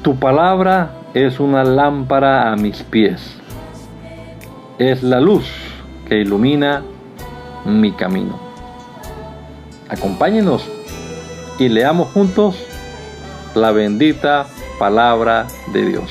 Tu palabra es una lámpara a mis pies, es la luz que ilumina mi camino. Acompáñenos y leamos juntos la bendita palabra de Dios.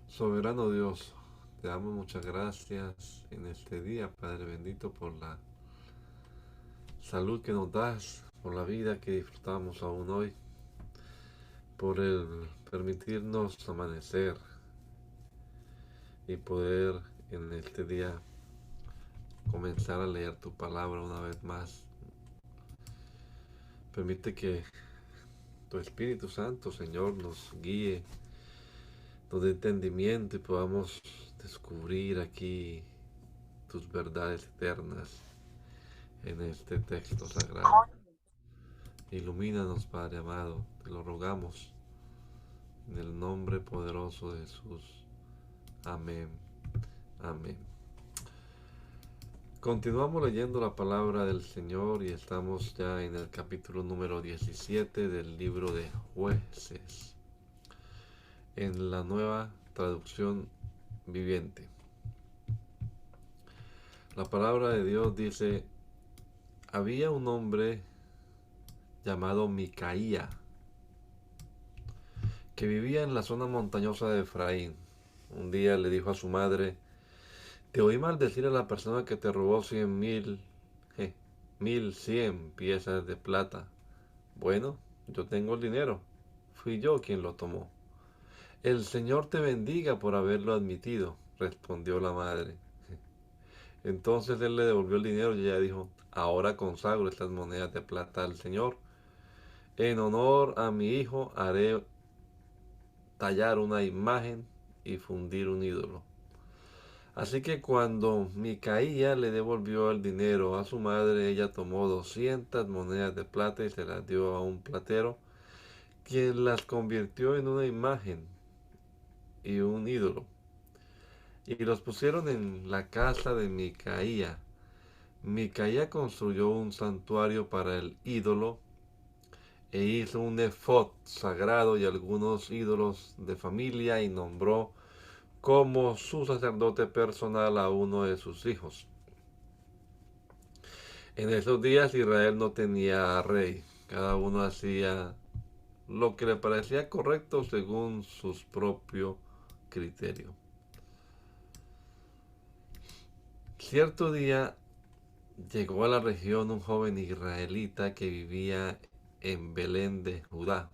Soberano Dios, te damos muchas gracias en este día, Padre bendito, por la salud que nos das, por la vida que disfrutamos aún hoy, por el permitirnos amanecer y poder en este día comenzar a leer tu palabra una vez más. Permite que tu Espíritu Santo, Señor, nos guíe, nos dé entendimiento y podamos descubrir aquí tus verdades eternas en este texto sagrado. Ilumínanos, Padre amado, te lo rogamos, en el nombre poderoso de Jesús. Amén. Amén. Continuamos leyendo la palabra del Señor y estamos ya en el capítulo número 17 del libro de Jueces, en la nueva traducción viviente. La palabra de Dios dice: había un hombre llamado Micaía que vivía en la zona montañosa de Efraín. Un día le dijo a su madre: te oí maldecir a la persona que te robó 100 piezas de plata. Bueno, yo tengo el dinero. Fui yo quien lo tomó. El Señor te bendiga por haberlo admitido, respondió la madre. Entonces él le devolvió el dinero y ella dijo: ahora consagro estas monedas de plata al Señor. En honor a mi hijo haré tallar una imagen y fundir un ídolo. Así que cuando Micaía le devolvió el dinero a su madre, ella tomó 200 monedas de plata y se las dio a un platero, quien las convirtió en una imagen y un ídolo. Y los pusieron en la casa de Micaía. Micaía construyó un santuario para el ídolo e hizo un efod sagrado y algunos ídolos de familia y nombró como su sacerdote personal a uno de sus hijos. En esos días Israel no tenía rey. Cada uno hacía lo que le parecía correcto según sus propios criterios. Cierto día llegó a la región un joven israelita que vivía en Belén de Judá.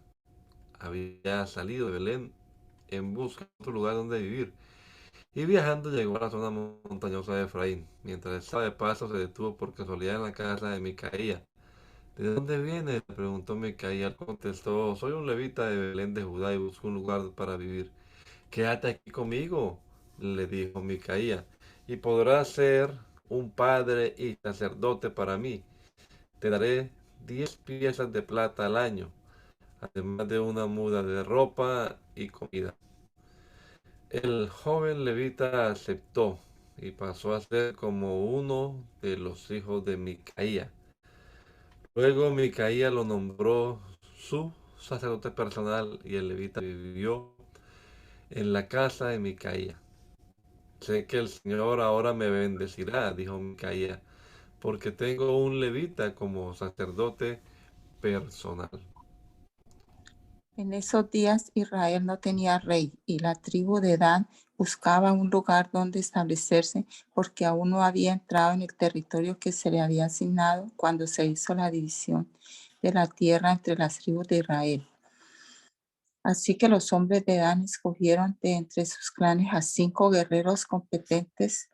Había salido de Belén en busca de otro lugar donde vivir y viajando llegó a la zona montañosa de Efraín. Mientras estaba de paso se detuvo por casualidad en la casa de Micaía. ¿De dónde viene?, le preguntó Micaía. Él contestó: soy un levita de Belén de Judá y busco un lugar para vivir. Quédate aquí conmigo, le dijo Micaía, y podrás ser un padre y sacerdote para mí. Te daré 10 piezas de plata al año, además de una muda de ropa y comida. El joven levita aceptó y pasó a ser como uno de los hijos de Micaía. Luego Micaía lo nombró su sacerdote personal y el levita vivió en la casa de Micaía. Sé que el Señor ahora me bendecirá, dijo Micaía, porque tengo un levita como sacerdote personal. En esos días Israel no tenía rey y la tribu de Dan buscaba un lugar donde establecerse porque aún no había entrado en el territorio que se le había asignado cuando se hizo la división de la tierra entre las tribus de Israel. Así que los hombres de Dan escogieron de entre sus clanes a 5 guerreros competentes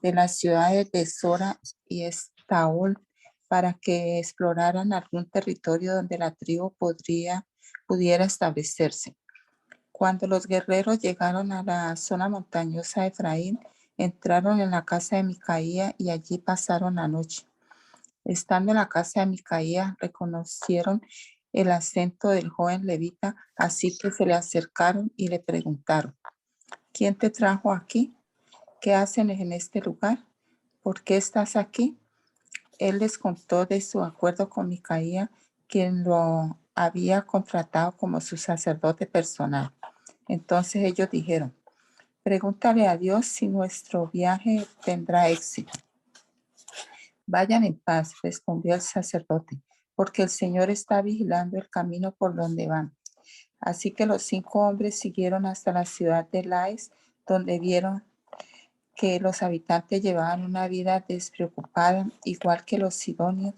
de las ciudades de Sora y Estaol para que exploraran algún territorio donde la tribu pudiera establecerse. Cuando los guerreros llegaron a la zona montañosa de Efraín, Entraron en la casa de Micaía y allí pasaron la noche. Estando en la casa de Micaía, reconocieron el acento del joven levita, así que se le acercaron y le preguntaron: ¿quién te trajo aquí? ¿Qué hacen en este lugar? ¿Por qué estás aquí? Él les contó de su acuerdo con Micaía, quien lo había contratado como su sacerdote personal. Entonces ellos dijeron: pregúntale a Dios si nuestro viaje tendrá éxito. Vayan en paz, respondió el sacerdote, porque el Señor está vigilando el camino por donde van. Así que los 5 hombres siguieron hasta la ciudad de Lais, donde vieron que los habitantes llevaban una vida despreocupada, igual que los sidonios,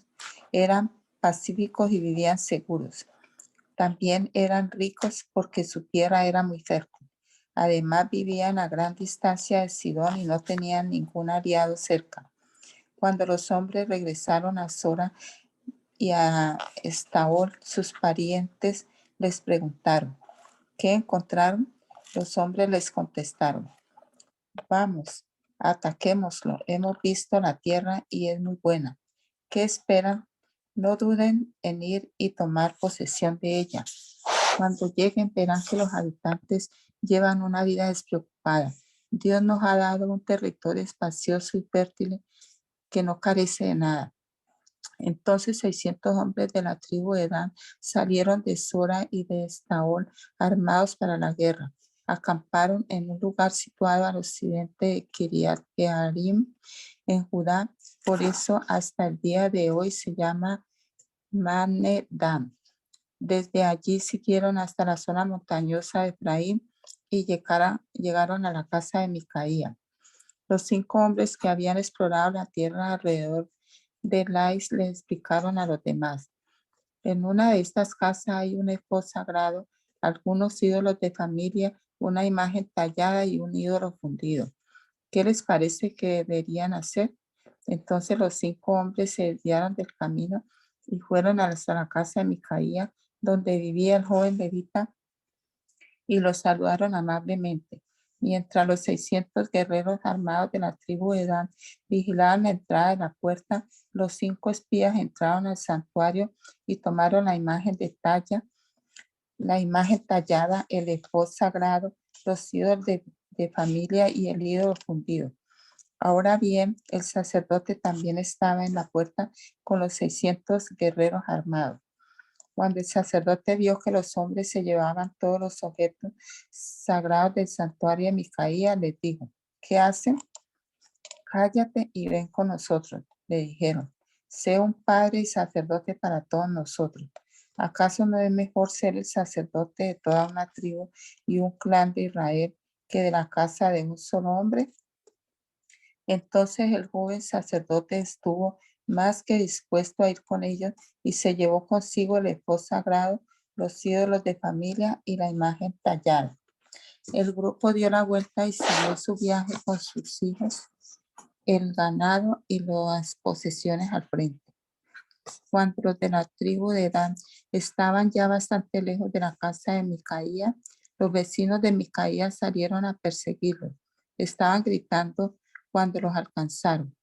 eran pacíficos y vivían seguros. También eran ricos porque su tierra era muy fértil. Además, vivían a gran distancia de Sidón y no tenían ningún aliado cerca. Cuando los hombres regresaron a Sora y a Estaol, sus parientes les preguntaron: ¿qué encontraron? Los hombres les contestaron: vamos, ataquémoslo. Hemos visto la tierra y es muy buena. ¿Qué esperan? No duden en ir y tomar posesión de ella. Cuando lleguen verán que los habitantes llevan una vida despreocupada. Dios nos ha dado un territorio espacioso y fértil que no carece de nada. Entonces 600 hombres de la tribu de Dan salieron de Sora y de Estaol armados para la guerra. Acamparon en un lugar situado al occidente de Kiriat Jearim, en Judá. Por eso hasta el día de hoy se llama Mane Dan. Desde allí siguieron hasta la zona montañosa de Efraín y llegaron a la casa de Micaía. Los 5 hombres que habían explorado la tierra alrededor de Lais le explicaron a los demás: en una de estas casas hay un efod sagrado, algunos ídolos de familia, una imagen tallada y un ídolo fundido. ¿Qué les parece que deberían hacer? Entonces los 5 hombres se desviaron del camino y fueron hasta la casa de Micaía, donde vivía el joven levita, y los saludaron amablemente. Mientras los 600 guerreros armados de la tribu de Dan vigilaban la entrada de la puerta, los 5 espías entraron al santuario y tomaron la imagen tallada, el efod sagrado, los ídolos de familia y el ídolo fundido. Ahora bien, el sacerdote también estaba en la puerta con los 600 guerreros armados. Cuando el sacerdote vio que los hombres se llevaban todos los objetos sagrados del santuario de Micaía, les dijo: ¿qué hacen? Cállate y ven con nosotros, le dijeron. Sé un padre y sacerdote para todos nosotros. ¿Acaso no es mejor ser el sacerdote de toda una tribu y un clan de Israel que de la casa de un solo hombre? Entonces el joven sacerdote estuvo más que dispuesto a ir con ellos y se llevó consigo el efod sagrado, los ídolos de familia y la imagen tallada. El grupo dio la vuelta y siguió su viaje con sus hijos, el ganado y las posesiones al frente. Cuando los de la tribu de Dan estaban ya bastante lejos de la casa de Micaía, los vecinos de Micaía salieron a perseguirlos. Estaban gritando cuando los alcanzaron.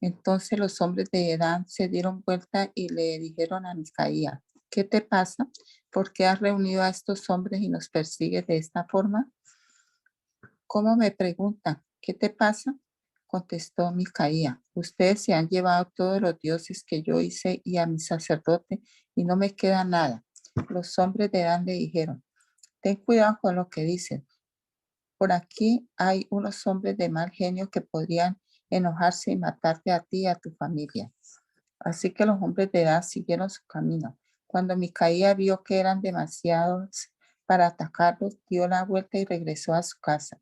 Entonces los hombres de Dan se dieron vuelta y le dijeron a Micaía: ¿qué te pasa? ¿Por qué has reunido a estos hombres y nos persigues de esta forma? ¿Cómo me preguntan? ¿Qué te pasa? Contestó Micaía: ustedes se han llevado todos los dioses que yo hice y a mi sacerdote y no me queda nada. Los hombres de Dan le dijeron: ten cuidado con lo que dicen. Por aquí hay unos hombres de mal genio que podrían enojarse y matarte a ti y a tu familia. Así que los hombres de Dan siguieron su camino. Cuando Micaía vio que eran demasiados para atacarlos, dio la vuelta y regresó a su casa.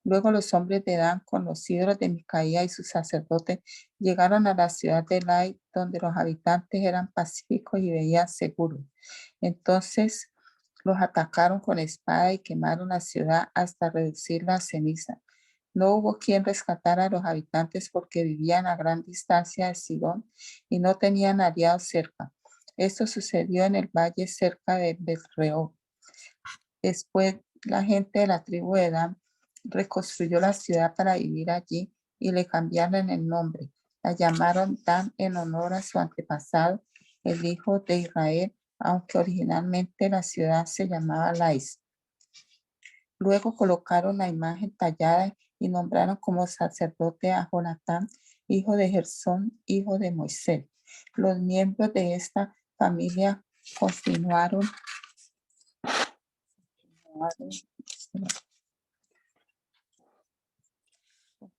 Luego los hombres de Dan, con los ídolos de Micaía y sus sacerdotes, llegaron a la ciudad de Lai, donde los habitantes eran pacíficos y vivían seguros. Entonces los atacaron con espada y quemaron la ciudad hasta reducirla a ceniza. No hubo quien rescatara a los habitantes porque vivían a gran distancia de Sidón y no tenían aliados cerca. Esto sucedió en el valle cerca de Bet-rehob. Después la gente de la tribu de Dan reconstruyó la ciudad para vivir allí y le cambiaron el nombre. La llamaron Dan en honor a su antepasado, el hijo de Israel, aunque originalmente la ciudad se llamaba Lais. Luego colocaron la imagen tallada y nombraron como sacerdote a Jonatán, hijo de Gersón, hijo de Moisés. Los miembros de esta familia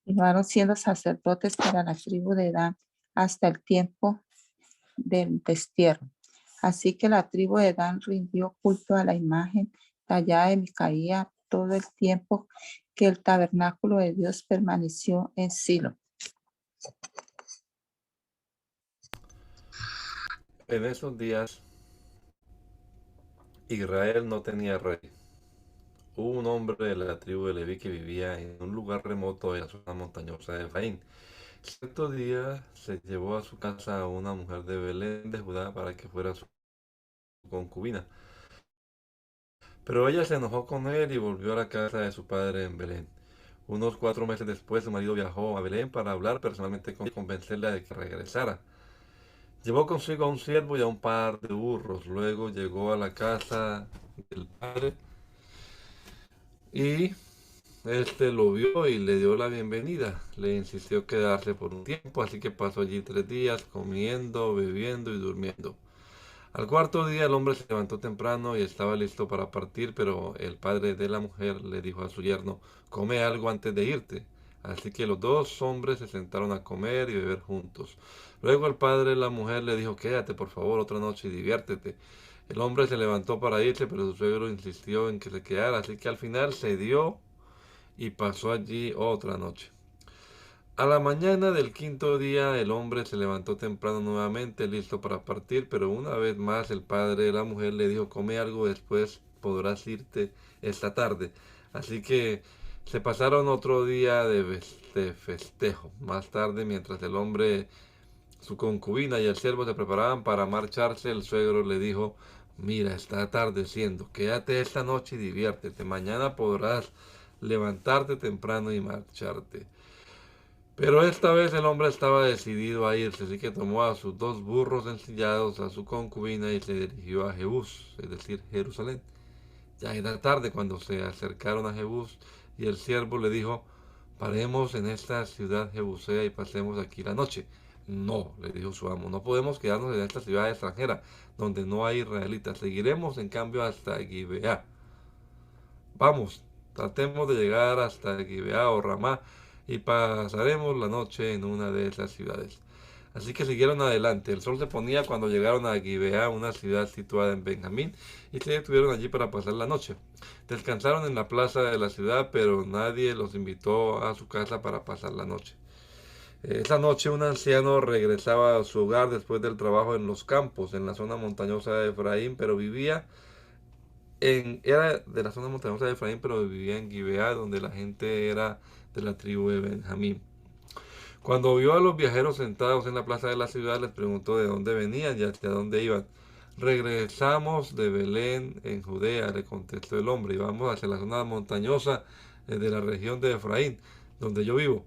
continuaron siendo sacerdotes para la tribu de Dan hasta el tiempo del destierro. Así que la tribu de Dan rindió culto a la imagen tallada de Micaía todo el tiempo que el tabernáculo de Dios permaneció en Silo. En esos días, Israel no tenía rey. Hubo un hombre de la tribu de Leví que vivía en un lugar remoto de la zona montañosa de Efraín. Cierto día se llevó a su casa a una mujer de Belén de Judá para que fuera su concubina. Pero ella se enojó con él y volvió a la casa de su padre en Belén. Unos 4 meses después, su marido viajó a Belén para hablar personalmente con ella y convencerla de que regresara. Llevó consigo a un siervo y a un par de burros. Luego llegó a la casa del padre y este lo vio y le dio la bienvenida. Le insistió quedarse por un tiempo, así que pasó allí 3 días comiendo, bebiendo y durmiendo. Al cuarto día el hombre se levantó temprano y estaba listo para partir, pero el padre de la mujer le dijo a su yerno: come algo antes de irte. Así que los dos hombres se sentaron a comer y beber juntos. Luego el padre de la mujer le dijo: quédate por favor otra noche y diviértete. El hombre se levantó para irse, pero su suegro insistió en que se quedara, así que al final cedió y pasó allí otra noche. A la mañana del quinto día el hombre se levantó temprano nuevamente, listo para partir, pero una vez más el padre de la mujer le dijo: come algo, después podrás irte esta tarde. Así que se pasaron otro día de festejo. Más tarde, mientras el hombre, su concubina y el siervo se preparaban para marcharse, el suegro le dijo: mira, está atardeciendo, quédate esta noche y diviértete. Mañana podrás levantarte temprano y marcharte. Pero esta vez el hombre estaba decidido a irse, así que tomó a sus 2 burros ensillados, a su concubina y se dirigió a Jebús, es decir, Jerusalén. Ya era tarde cuando se acercaron a Jebús y el siervo le dijo: paremos en esta ciudad jebusea y pasemos aquí la noche. No, le dijo su amo, no podemos quedarnos en esta ciudad extranjera, donde no hay israelitas. Seguiremos en cambio hasta Gibeá. Vamos, tratemos de llegar hasta Gibeá o Ramá y pasaremos la noche en una de esas ciudades. Así que siguieron adelante. El sol se ponía cuando llegaron a Gibeá, una ciudad situada en Benjamín, y se detuvieron allí para pasar la noche. Descansaron en la plaza de la ciudad, pero nadie los invitó a su casa para pasar la noche. Esa noche un anciano regresaba a su hogar después del trabajo en los campos, en la zona montañosa de Efraín, pero era de la zona montañosa de Efraín, pero vivía en Gibeá, donde la gente era de la tribu de Benjamín. Cuando vio a los viajeros sentados en la plaza de la ciudad, les preguntó de dónde venían y hacia dónde iban. Regresamos de Belén, en Judea, le contestó el hombre, y vamos hacia la zona montañosa de la región de Efraín, donde yo vivo.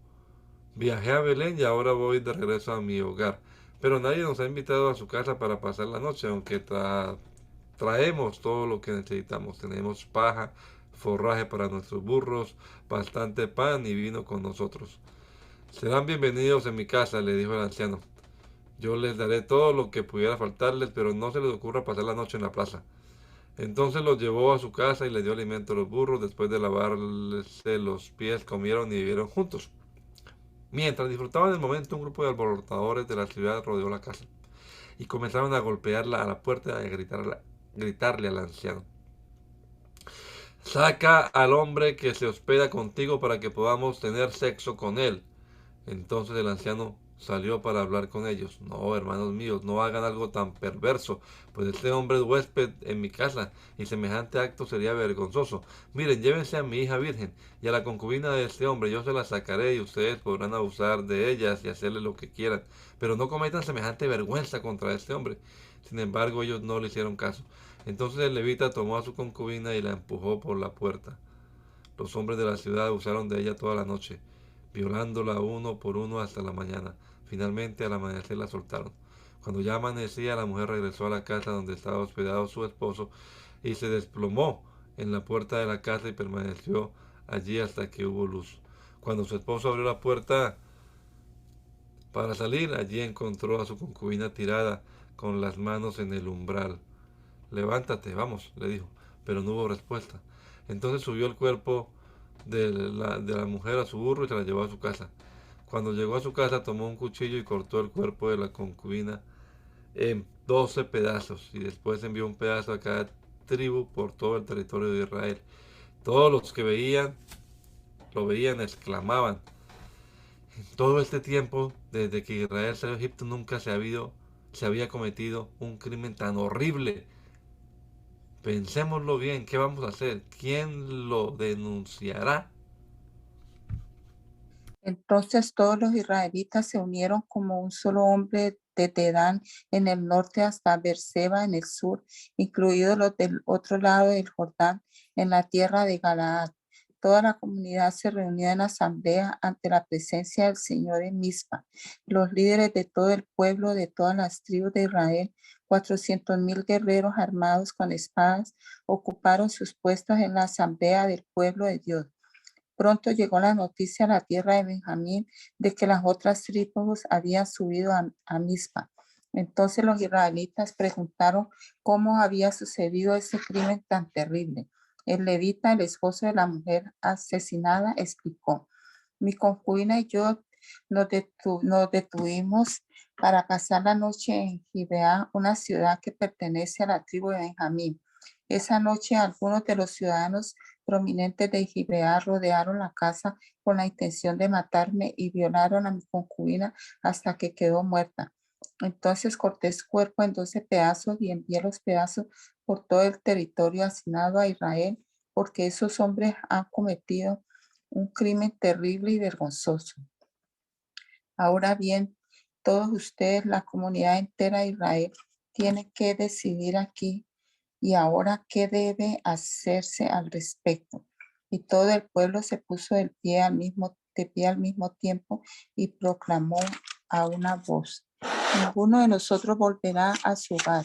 Viajé a Belén y ahora voy de regreso a mi hogar. Pero nadie nos ha invitado a su casa para pasar la noche, aunque traemos todo lo que necesitamos. Tenemos paja, forraje para nuestros burros, bastante pan y vino con nosotros. Serán bienvenidos en mi casa, le dijo el anciano. Yo les daré todo lo que pudiera faltarles, pero no se les ocurra pasar la noche en la plaza. Entonces los llevó a su casa y les dio alimento a los burros. Después de lavarse los pies, comieron y vivieron juntos. Mientras disfrutaban del momento, un grupo de alborotadores de la ciudad rodeó la casa y comenzaron a golpearla a la puerta y a gritarle al anciano: saca al hombre que se hospeda contigo para que podamos tener sexo con él. Entonces el anciano salió para hablar con ellos. No, hermanos míos, no hagan algo tan perverso, pues este hombre es huésped en mi casa y semejante acto sería vergonzoso. Miren, llévense a mi hija virgen y a la concubina de este hombre, yo se la sacaré y ustedes podrán abusar de ellas y hacerle lo que quieran, pero no cometan semejante vergüenza contra este hombre. Sin embargo, ellos no le hicieron caso. Entonces el levita tomó a su concubina y la empujó por la puerta. Los hombres de la ciudad abusaron de ella toda la noche, violándola uno por uno hasta la mañana. Finalmente, al amanecer la soltaron. Cuando ya amanecía, la mujer regresó a la casa donde estaba hospedado su esposo y se desplomó en la puerta de la casa y permaneció allí hasta que hubo luz. Cuando su esposo abrió la puerta para salir, allí encontró a su concubina tirada con las manos en el umbral. Levántate, vamos, le dijo, pero no hubo respuesta. Entonces subió el cuerpo de la mujer a su burro y se la llevó a su casa. Cuando llegó a su casa tomó un cuchillo y cortó el cuerpo de la concubina en 12 pedazos y después envió un pedazo a cada tribu por todo el territorio de Israel. Todos los que lo veían, exclamaban: en todo este tiempo, desde que Israel salió de Egipto, nunca se había cometido un crimen tan horrible. Pensémoslo bien, ¿qué vamos a hacer? ¿Quién lo denunciará? Entonces todos los israelitas se unieron como un solo hombre desde Dan en el norte hasta Beerseba en el sur, incluidos los del otro lado del Jordán, en la tierra de Galaad. Toda la comunidad se reunió en asamblea ante la presencia del Señor en Mizpa. Los líderes de todo el pueblo, de todas las tribus de Israel, 400,000 guerreros armados con espadas, ocuparon sus puestos en la asamblea del pueblo de Dios. Pronto llegó la noticia a la tierra de Benjamín de que las otras tribus habían subido a Mizpa. Entonces los israelitas preguntaron cómo había sucedido ese crimen tan terrible. El levita, el esposo de la mujer asesinada, explicó: mi concubina y yo nos detuvimos para pasar la noche en Gibeá, una ciudad que pertenece a la tribu de Benjamín. Esa noche algunos de los ciudadanos prominentes de Gibeá rodearon la casa con la intención de matarme y violaron a mi concubina hasta que quedó muerta. Entonces corté su cuerpo en 12 pedazos y envié los pedazos por todo el territorio asignado a Israel, porque esos hombres han cometido un crimen terrible y vergonzoso. Ahora bien, todos ustedes, la comunidad entera de Israel, tienen que decidir aquí y ahora qué debe hacerse al respecto. Y todo el pueblo se puso de pie al mismo tiempo y proclamó a una voz: ninguno de nosotros volverá a su hogar,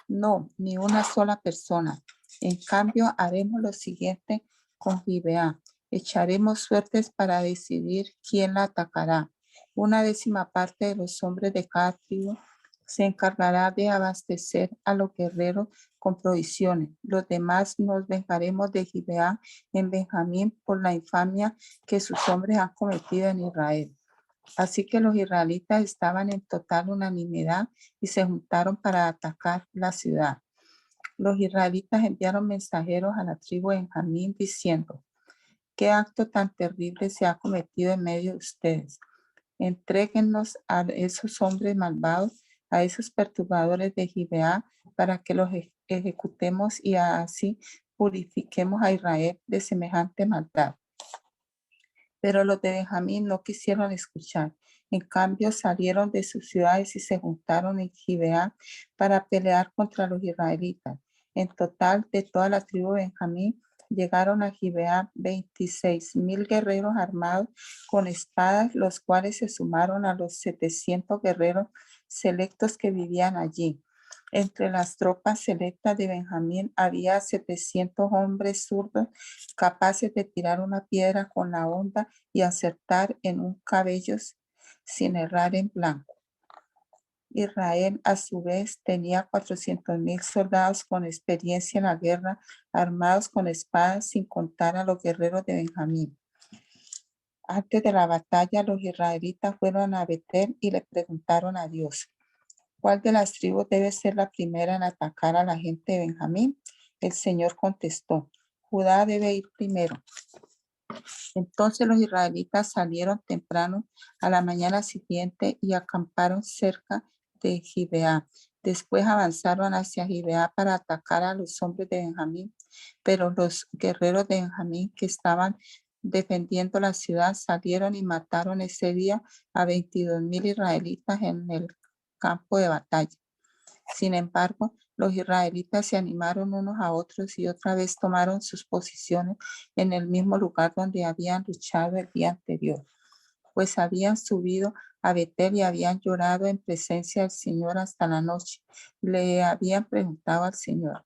no, ni una sola persona. En cambio, haremos lo siguiente con Gibeá: echaremos suertes para decidir quién la atacará. Una décima parte de los hombres de cada tribu se encargará de abastecer a los guerreros con provisiones. Los demás nos vengaremos de Gibeá en Benjamín por la infamia que sus hombres han cometido en Israel. Así que los israelitas estaban en total unanimidad y se juntaron para atacar la ciudad. Los israelitas enviaron mensajeros a la tribu de Benjamín diciendo: ¿qué acto tan terrible se ha cometido en medio de ustedes? Entréguennos a esos hombres malvados, a esos perturbadores de Gibeá, para que los ejecutemos y así purifiquemos a Israel de semejante maldad. Pero los de Benjamín no quisieron escuchar. En cambio, salieron de sus ciudades y se juntaron en Gibeá para pelear contra los israelitas. En total, de toda la tribu de Benjamín, llegaron a Gibeá 26,000 guerreros armados con espadas, los cuales se sumaron a los 700 guerreros selectos que vivían allí. Entre las tropas selectas de Benjamín había 700 hombres zurdos capaces de tirar una piedra con la honda y acertar en un cabello sin errar en blanco. Israel, a su vez, tenía 400,000 soldados con experiencia en la guerra, armados con espadas, sin contar a los guerreros de Benjamín. Antes de la batalla, los israelitas fueron a Betel y le preguntaron a Dios: ¿cuál de las tribus debe ser la primera en atacar a la gente de Benjamín? El Señor contestó: Judá debe ir primero. Entonces los israelitas salieron temprano a la mañana siguiente y acamparon cerca de Gibeá. Después avanzaron hacia Gibeá para atacar a los hombres de Benjamín, pero los guerreros de Benjamín que estaban defendiendo la ciudad salieron y mataron ese día a 22,000 israelitas en el campo de batalla. Sin embargo, Los israelitas se animaron unos a otros y otra vez tomaron sus posiciones en el mismo lugar donde habían luchado el día anterior, pues habían subido a Betel y habían llorado en presencia del Señor hasta la noche. Le habían preguntado al Señor: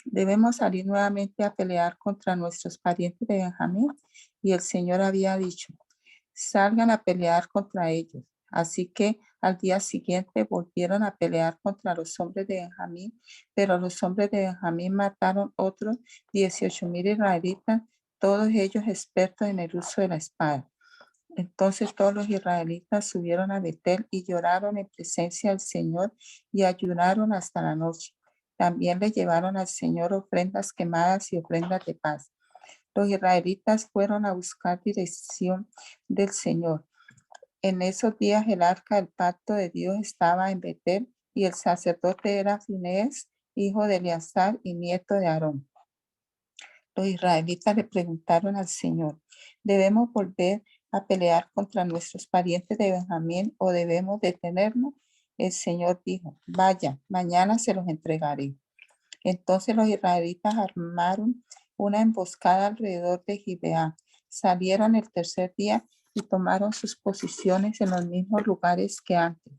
¿debemos salir nuevamente a pelear contra nuestros parientes de Benjamín? Y el Señor había dicho: salgan a pelear contra ellos. Así que al día siguiente volvieron a pelear contra los hombres de Benjamín, pero los hombres de Benjamín mataron otros 18,000 israelitas, todos ellos expertos en el uso de la espada. Entonces todos los israelitas subieron a Betel y lloraron en presencia del Señor y ayunaron hasta la noche. También le llevaron al Señor ofrendas quemadas y ofrendas de paz. Los israelitas fueron a buscar dirección del Señor. En esos días el arca del pacto de Dios estaba en Betel y el sacerdote era Finehés, hijo de Eleazar y nieto de Aarón. Los israelitas le preguntaron al Señor: ¿debemos volver a pelear contra nuestros parientes de Benjamín o debemos detenernos? El Señor dijo: vaya, mañana se los entregaré. Entonces los israelitas armaron una emboscada alrededor de Gibeá. Salieron el tercer día y tomaron sus posiciones en los mismos lugares que antes.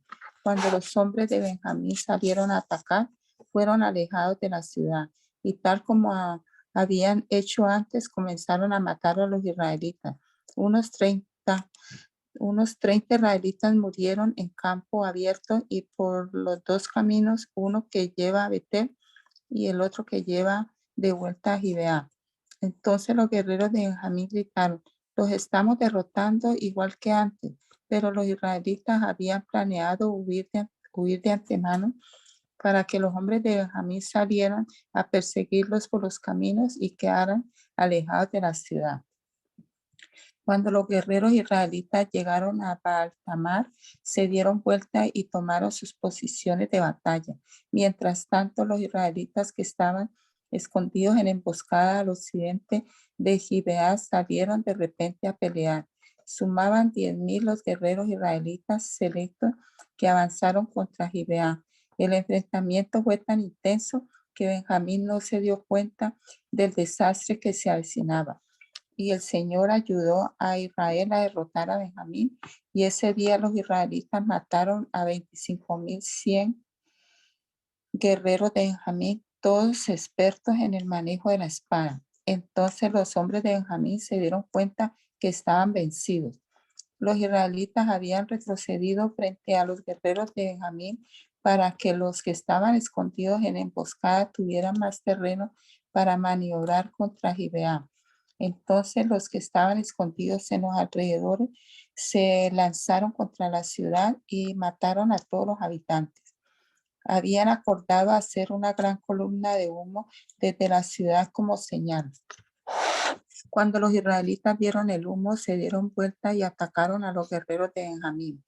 Cuando los hombres de Benjamín salieron a atacar, fueron alejados de la ciudad y tal como habían hecho antes, comenzaron a matar a los israelitas. Unos 30 israelitas murieron en campo abierto y por los dos caminos, uno que lleva a Betel y el otro que lleva de vuelta a Gibeá. Entonces los guerreros de Benjamín gritaron: los estamos derrotando igual que antes. Pero los israelitas habían planeado huir de antemano para que los hombres de Benjamín salieran a perseguirlos por los caminos y quedaran alejados de la ciudad. Cuando los guerreros israelitas llegaron a Baal-Tamar, se dieron vuelta y tomaron sus posiciones de batalla. Mientras tanto, los israelitas que estaban escondidos en emboscada al occidente de Gibeá salieron de repente a pelear. Sumaban 10,000 los guerreros israelitas selectos que avanzaron contra Gibeá. El enfrentamiento fue tan intenso que Benjamín no se dio cuenta del desastre que se avecinaba. Y el Señor ayudó a Israel a derrotar a Benjamín. Y ese día los israelitas mataron a 25,100 guerreros de Benjamín, todos expertos en el manejo de la espada. Entonces los hombres de Benjamín se dieron cuenta que estaban vencidos. Los israelitas habían retrocedido frente a los guerreros de Benjamín para que los que estaban escondidos en emboscada tuvieran más terreno para maniobrar contra Gibeá. Entonces los que estaban escondidos en los alrededores se lanzaron contra la ciudad y mataron a todos los habitantes. Habían acordado hacer una gran columna de humo desde la ciudad como señal. Cuando los israelitas vieron el humo, se dieron vuelta y atacaron a los guerreros de Benjamín.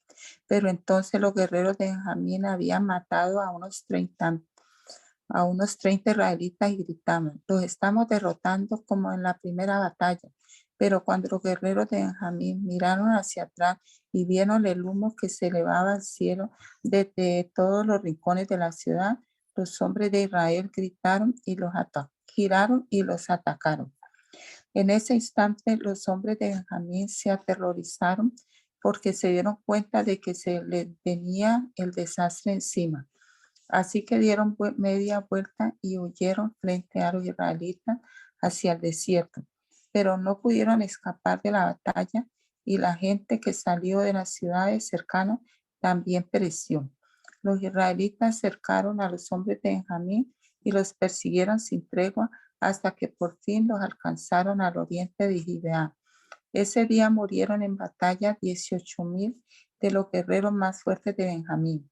Pero entonces los guerreros de Benjamín habían matado a unos 30 israelitas y gritaban: los estamos derrotando como en la primera batalla. Pero cuando los guerreros de Benjamín miraron hacia atrás y vieron el humo que se elevaba al cielo desde todos los rincones de la ciudad, los hombres de Israel gritaron y giraron y los atacaron. En ese instante los hombres de Benjamín se aterrorizaron porque se dieron cuenta de que se les venía el desastre encima. Así que dieron media vuelta y huyeron frente a los israelitas hacia el desierto, pero no pudieron escapar de la batalla y la gente que salió de las ciudades cercanas también pereció. Los israelitas cercaron a los hombres de Benjamín y los persiguieron sin tregua hasta que por fin los alcanzaron al oriente de Gibeá. Ese día murieron en batalla 18,000 de los guerreros más fuertes de Benjamín.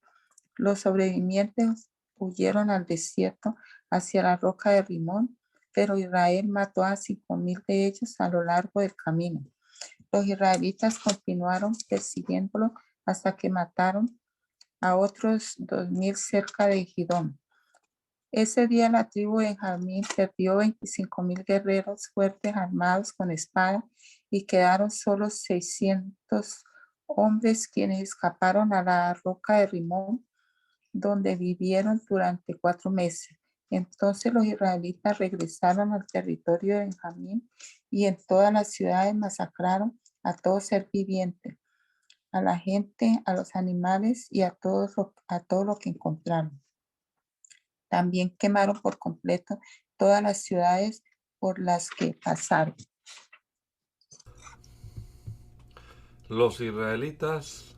Los sobrevivientes huyeron al desierto hacia la roca de Rimón, pero Israel mató a 5,000 de ellos a lo largo del camino. Los israelitas continuaron persiguiéndolo hasta que mataron a otros 2,000 cerca de Gidón. Ese día la tribu de Benjamín perdió 25,000 guerreros fuertes armados con espada y quedaron solo 600 hombres quienes escaparon a la roca de Rimón, donde vivieron durante 4 meses. Entonces los israelitas regresaron al territorio de Benjamín y en todas las ciudades masacraron a todo ser viviente, a la gente, a los animales y a todo lo que encontraron. También quemaron por completo todas las ciudades por las que pasaron. Los israelitas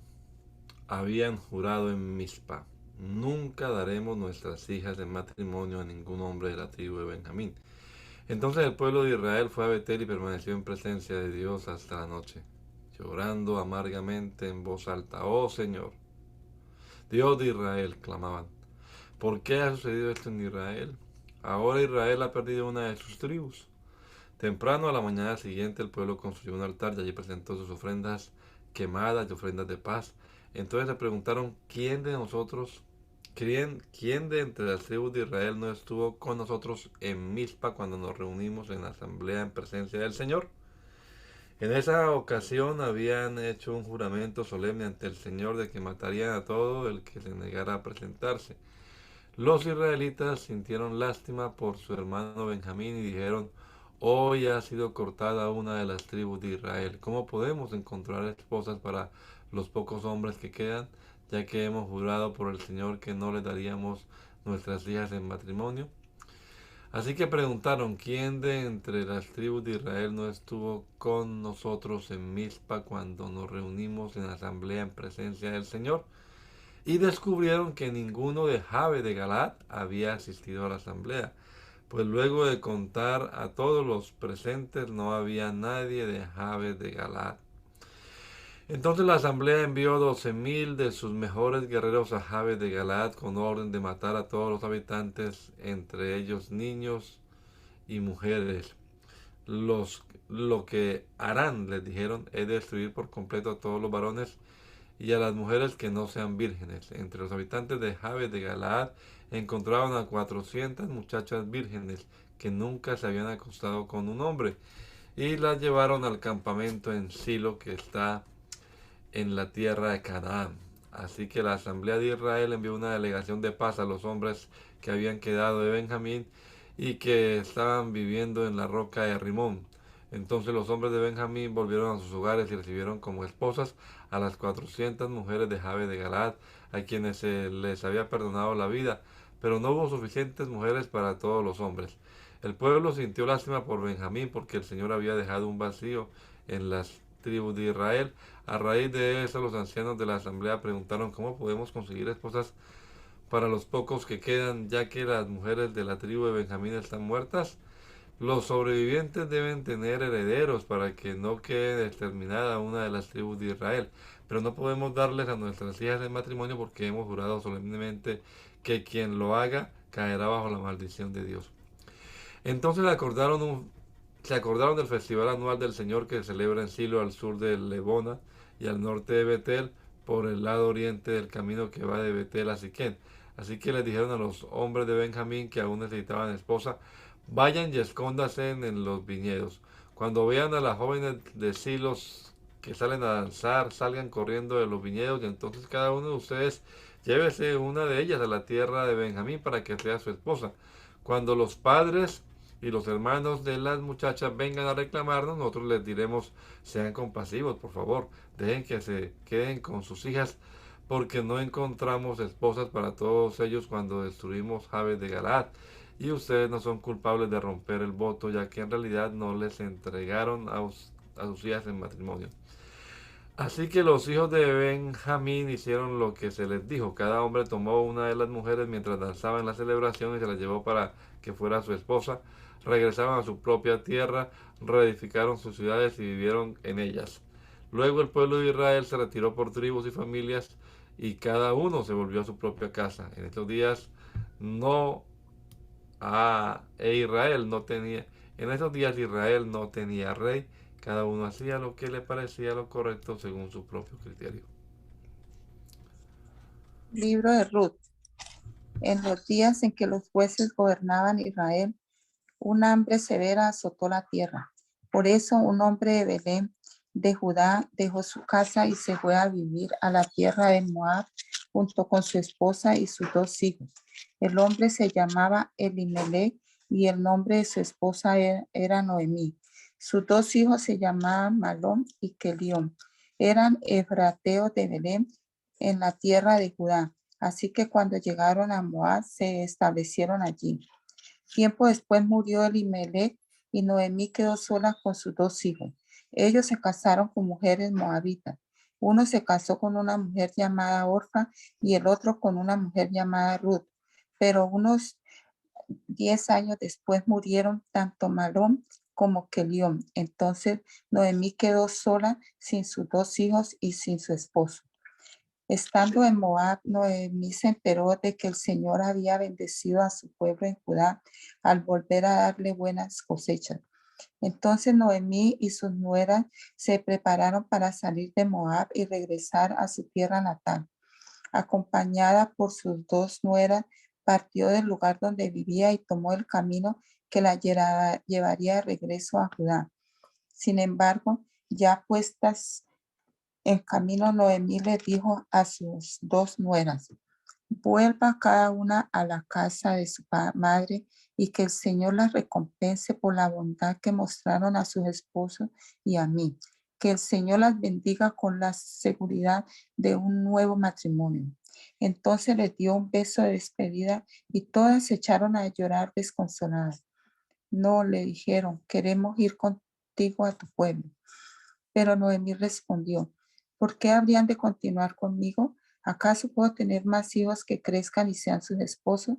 habían jurado en Mizpa: nunca daremos nuestras hijas en matrimonio a ningún hombre de la tribu de Benjamín. Entonces el pueblo de Israel fue a Betel y permaneció en presencia de Dios hasta la noche, llorando amargamente en voz alta: oh Señor, Dios de Israel, clamaban, ¿por qué ha sucedido esto en Israel? Ahora Israel ha perdido una de sus tribus. Temprano a la mañana siguiente el pueblo construyó un altar y allí presentó sus ofrendas quemadas y ofrendas de paz. Entonces le preguntaron: ¿quién de nosotros, quién de entre las tribus de Israel no estuvo con nosotros en Mizpa cuando nos reunimos en la asamblea en presencia del Señor? En esa ocasión habían hecho un juramento solemne ante el Señor de que matarían a todo el que se negara a presentarse. Los israelitas sintieron lástima por su hermano Benjamín y dijeron: hoy ha sido cortada una de las tribus de Israel. ¿Cómo podemos encontrar esposas para los pocos hombres que quedan, ya que hemos jurado por el Señor que no le daríamos nuestras hijas en matrimonio? Así que preguntaron: ¿quién de entre las tribus de Israel no estuvo con nosotros en Mizpa cuando nos reunimos en asamblea en presencia del Señor? Y descubrieron que ninguno de Jabe de Galaad había asistido a la asamblea, pues luego de contar a todos los presentes no había nadie de Jabe de Galaad. Entonces la asamblea envió 12,000 de sus mejores guerreros a Jabe de Galaad con orden de matar a todos los habitantes, entre ellos niños y mujeres. Lo que harán, les dijeron, es destruir por completo a todos los varones y a las mujeres que no sean vírgenes. Entre los habitantes de Jabes de Galaad encontraron a 400 muchachas vírgenes que nunca se habían acostado con un hombre, y las llevaron al campamento en Silo, que está en la tierra de Canaán. Así que la asamblea de Israel envió una delegación de paz a los hombres que habían quedado de Benjamín y que estaban viviendo en la roca de Rimón. Entonces los hombres de Benjamín volvieron a sus hogares y recibieron como esposas a las 400 mujeres de Jabe de Galaad, a quienes se les había perdonado la vida, pero no hubo suficientes mujeres para todos los hombres. El pueblo sintió lástima por Benjamín porque el Señor había dejado un vacío en las tribus de Israel. A raíz de eso, los ancianos de la asamblea preguntaron: ¿cómo podemos conseguir esposas para los pocos que quedan, ya que las mujeres de la tribu de Benjamín están muertas? Los sobrevivientes deben tener herederos para que no quede exterminada una de las tribus de Israel, pero no podemos darles a nuestras hijas en matrimonio porque hemos jurado solemnemente que quien lo haga caerá bajo la maldición de Dios. Entonces se acordaron del festival anual del Señor que se celebra en Silo, al sur de Lebona y al norte de Betel, por el lado oriente del camino que va de Betel a Siquén. Así que les dijeron a los hombres de Benjamín que aún necesitaban esposa: vayan y escóndanse en los viñedos. Cuando vean a las jóvenes de Silos que salen a danzar, salgan corriendo de los viñedos, y entonces cada uno de ustedes llévese una de ellas a la tierra de Benjamín para que sea su esposa. Cuando los padres y los hermanos de las muchachas vengan a reclamarnos, nosotros les diremos: sean compasivos, por favor, dejen que se queden con sus hijas, porque no encontramos esposas para todos ellos cuando destruimos Jabes de Galaad, y ustedes no son culpables de romper el voto, ya que en realidad no les entregaron a sus hijas en matrimonio. Así que los hijos de Benjamín hicieron lo que se les dijo. Cada hombre tomó una de las mujeres mientras danzaba en la celebración y se la llevó para que fuera su esposa. Regresaron a su propia tierra, reedificaron sus ciudades y vivieron en ellas. Luego el pueblo de Israel se retiró por tribus y familias, y cada uno se volvió a su propia casa. En estos días en esos días Israel no tenía rey. Cada uno hacía lo que le parecía lo correcto según su propio criterio. Libro de Ruth. En los días en que los jueces gobernaban Israel, un hambre severa azotó la tierra. Por eso un hombre de Belén, de Judá, dejó su casa y se fue a vivir a la tierra de Moab, junto con su esposa y sus 2 hijos. El hombre se llamaba Elimelech y el nombre de su esposa era Noemí. Sus 2 hijos se llamaban Malón y Kelión. Eran efrateos de Belén en la tierra de Judá. Así que cuando llegaron a Moab, se establecieron allí. Tiempo después murió Elimelech y Noemí quedó sola con sus 2 hijos. Ellos se casaron con mujeres moabitas. Uno se casó con una mujer llamada Orfa y el otro con una mujer llamada Ruth. Pero unos 10 años después murieron tanto Malón como Kelión. Entonces Noemí quedó sola sin sus 2 hijos y sin su esposo. Estando en Moab, Noemí se enteró de que el Señor había bendecido a su pueblo en Judá al volver a darle buenas cosechas. Entonces Noemí y sus nueras se prepararon para salir de Moab y regresar a su tierra natal. Acompañada por sus 2 nueras, partió del lugar donde vivía y tomó el camino que la llevaría de regreso a Judá. Sin embargo, ya puestas en camino, Noemí le dijo a sus 2 nueras: vuelva cada una a la casa de su madre y que el Señor las recompense por la bondad que mostraron a sus esposos y a mí. Que el Señor las bendiga con la seguridad de un nuevo matrimonio. Entonces les dio un beso de despedida y todas se echaron a llorar desconsoladas. No, le dijeron, queremos ir contigo a tu pueblo. Pero Noemí respondió: ¿por qué habrían de continuar conmigo? ¿Acaso puedo tener más hijos que crezcan y sean sus esposos?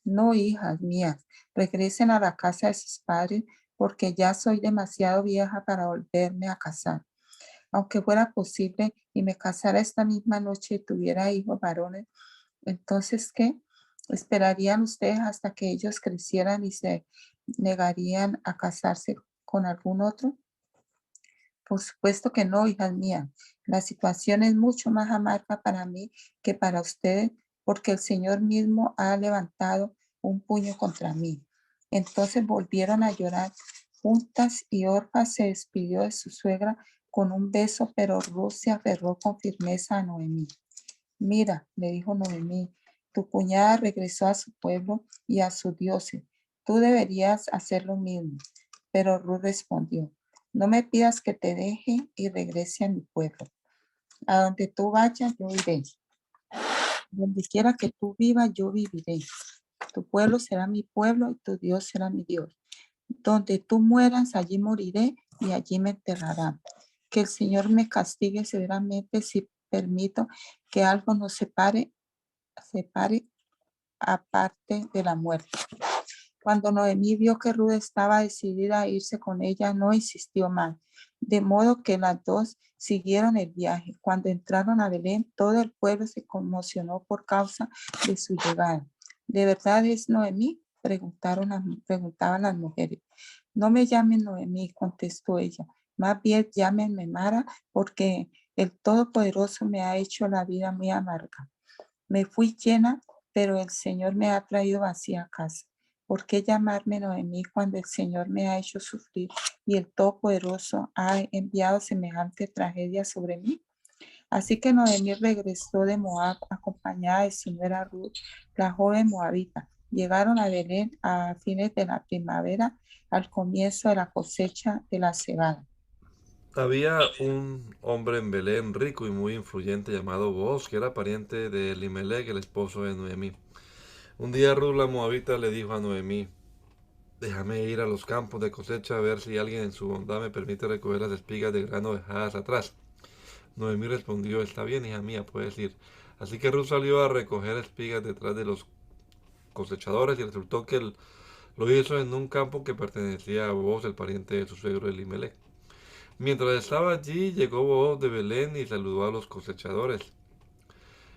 No, hijas mías, regresen a la casa de sus padres, porque ya soy demasiado vieja para volverme a casar. Aunque fuera posible y me casara esta misma noche y tuviera hijos varones, entonces, ¿qué? ¿Esperarían ustedes hasta que ellos crecieran y se negarían a casarse con algún otro? Por supuesto que no, hijas mías. La situación es mucho más amarga para mí que para ustedes, porque el Señor mismo ha levantado un puño contra mí. Entonces volvieron a llorar juntas y Orfa se despidió de su suegra con un beso, pero Ruth se aferró con firmeza a Noemí. Mira, le dijo Noemí, tu cuñada regresó a su pueblo y a sus dioses. Tú deberías hacer lo mismo. Pero Ruth respondió: no me pidas que te deje y regrese a mi pueblo. A donde tú vayas, yo iré. Donde quiera que tú vivas, yo viviré. Tu pueblo será mi pueblo y tu Dios será mi Dios. Donde tú mueras, allí moriré y allí me enterrarán. Que el Señor me castigue severamente si permito que algo nos separe aparte de la muerte. Cuando Noemí vio que Ruth estaba decidida a irse con ella, no insistió más, de modo que las dos siguieron el viaje. Cuando entraron a Belén, todo el pueblo se conmocionó por causa de su llegada. ¿De verdad es Noemí?, preguntaban las mujeres. No me llamen Noemí, contestó ella. Más bien llámenme Mara, porque el Todopoderoso me ha hecho la vida muy amarga. Me fui llena, pero el Señor me ha traído vacía a casa. ¿Por qué llamarme Noemí cuando el Señor me ha hecho sufrir y el Todopoderoso ha enviado semejante tragedia sobre mí? Así que Noemí regresó de Moab acompañada de su nuera Ruth, la joven moabita. Llegaron a Belén a fines de la primavera, al comienzo de la cosecha de la cebada. Había un hombre en Belén rico y muy influyente llamado Booz, que era pariente de Elimelech, el esposo de Noemí. Un día Ruth la moabita le dijo a Noemí: déjame ir a los campos de cosecha a ver si alguien en su bondad me permite recoger las espigas de grano dejadas atrás. Noemí respondió: está bien, hija mía, puedes ir. Así que Ruth salió a recoger espigas detrás de los cosechadores y resultó que lo hizo en un campo que pertenecía a Booz, el pariente de su suegro Elimelech. Mientras estaba allí, llegó Booz de Belén y saludó a los cosechadores.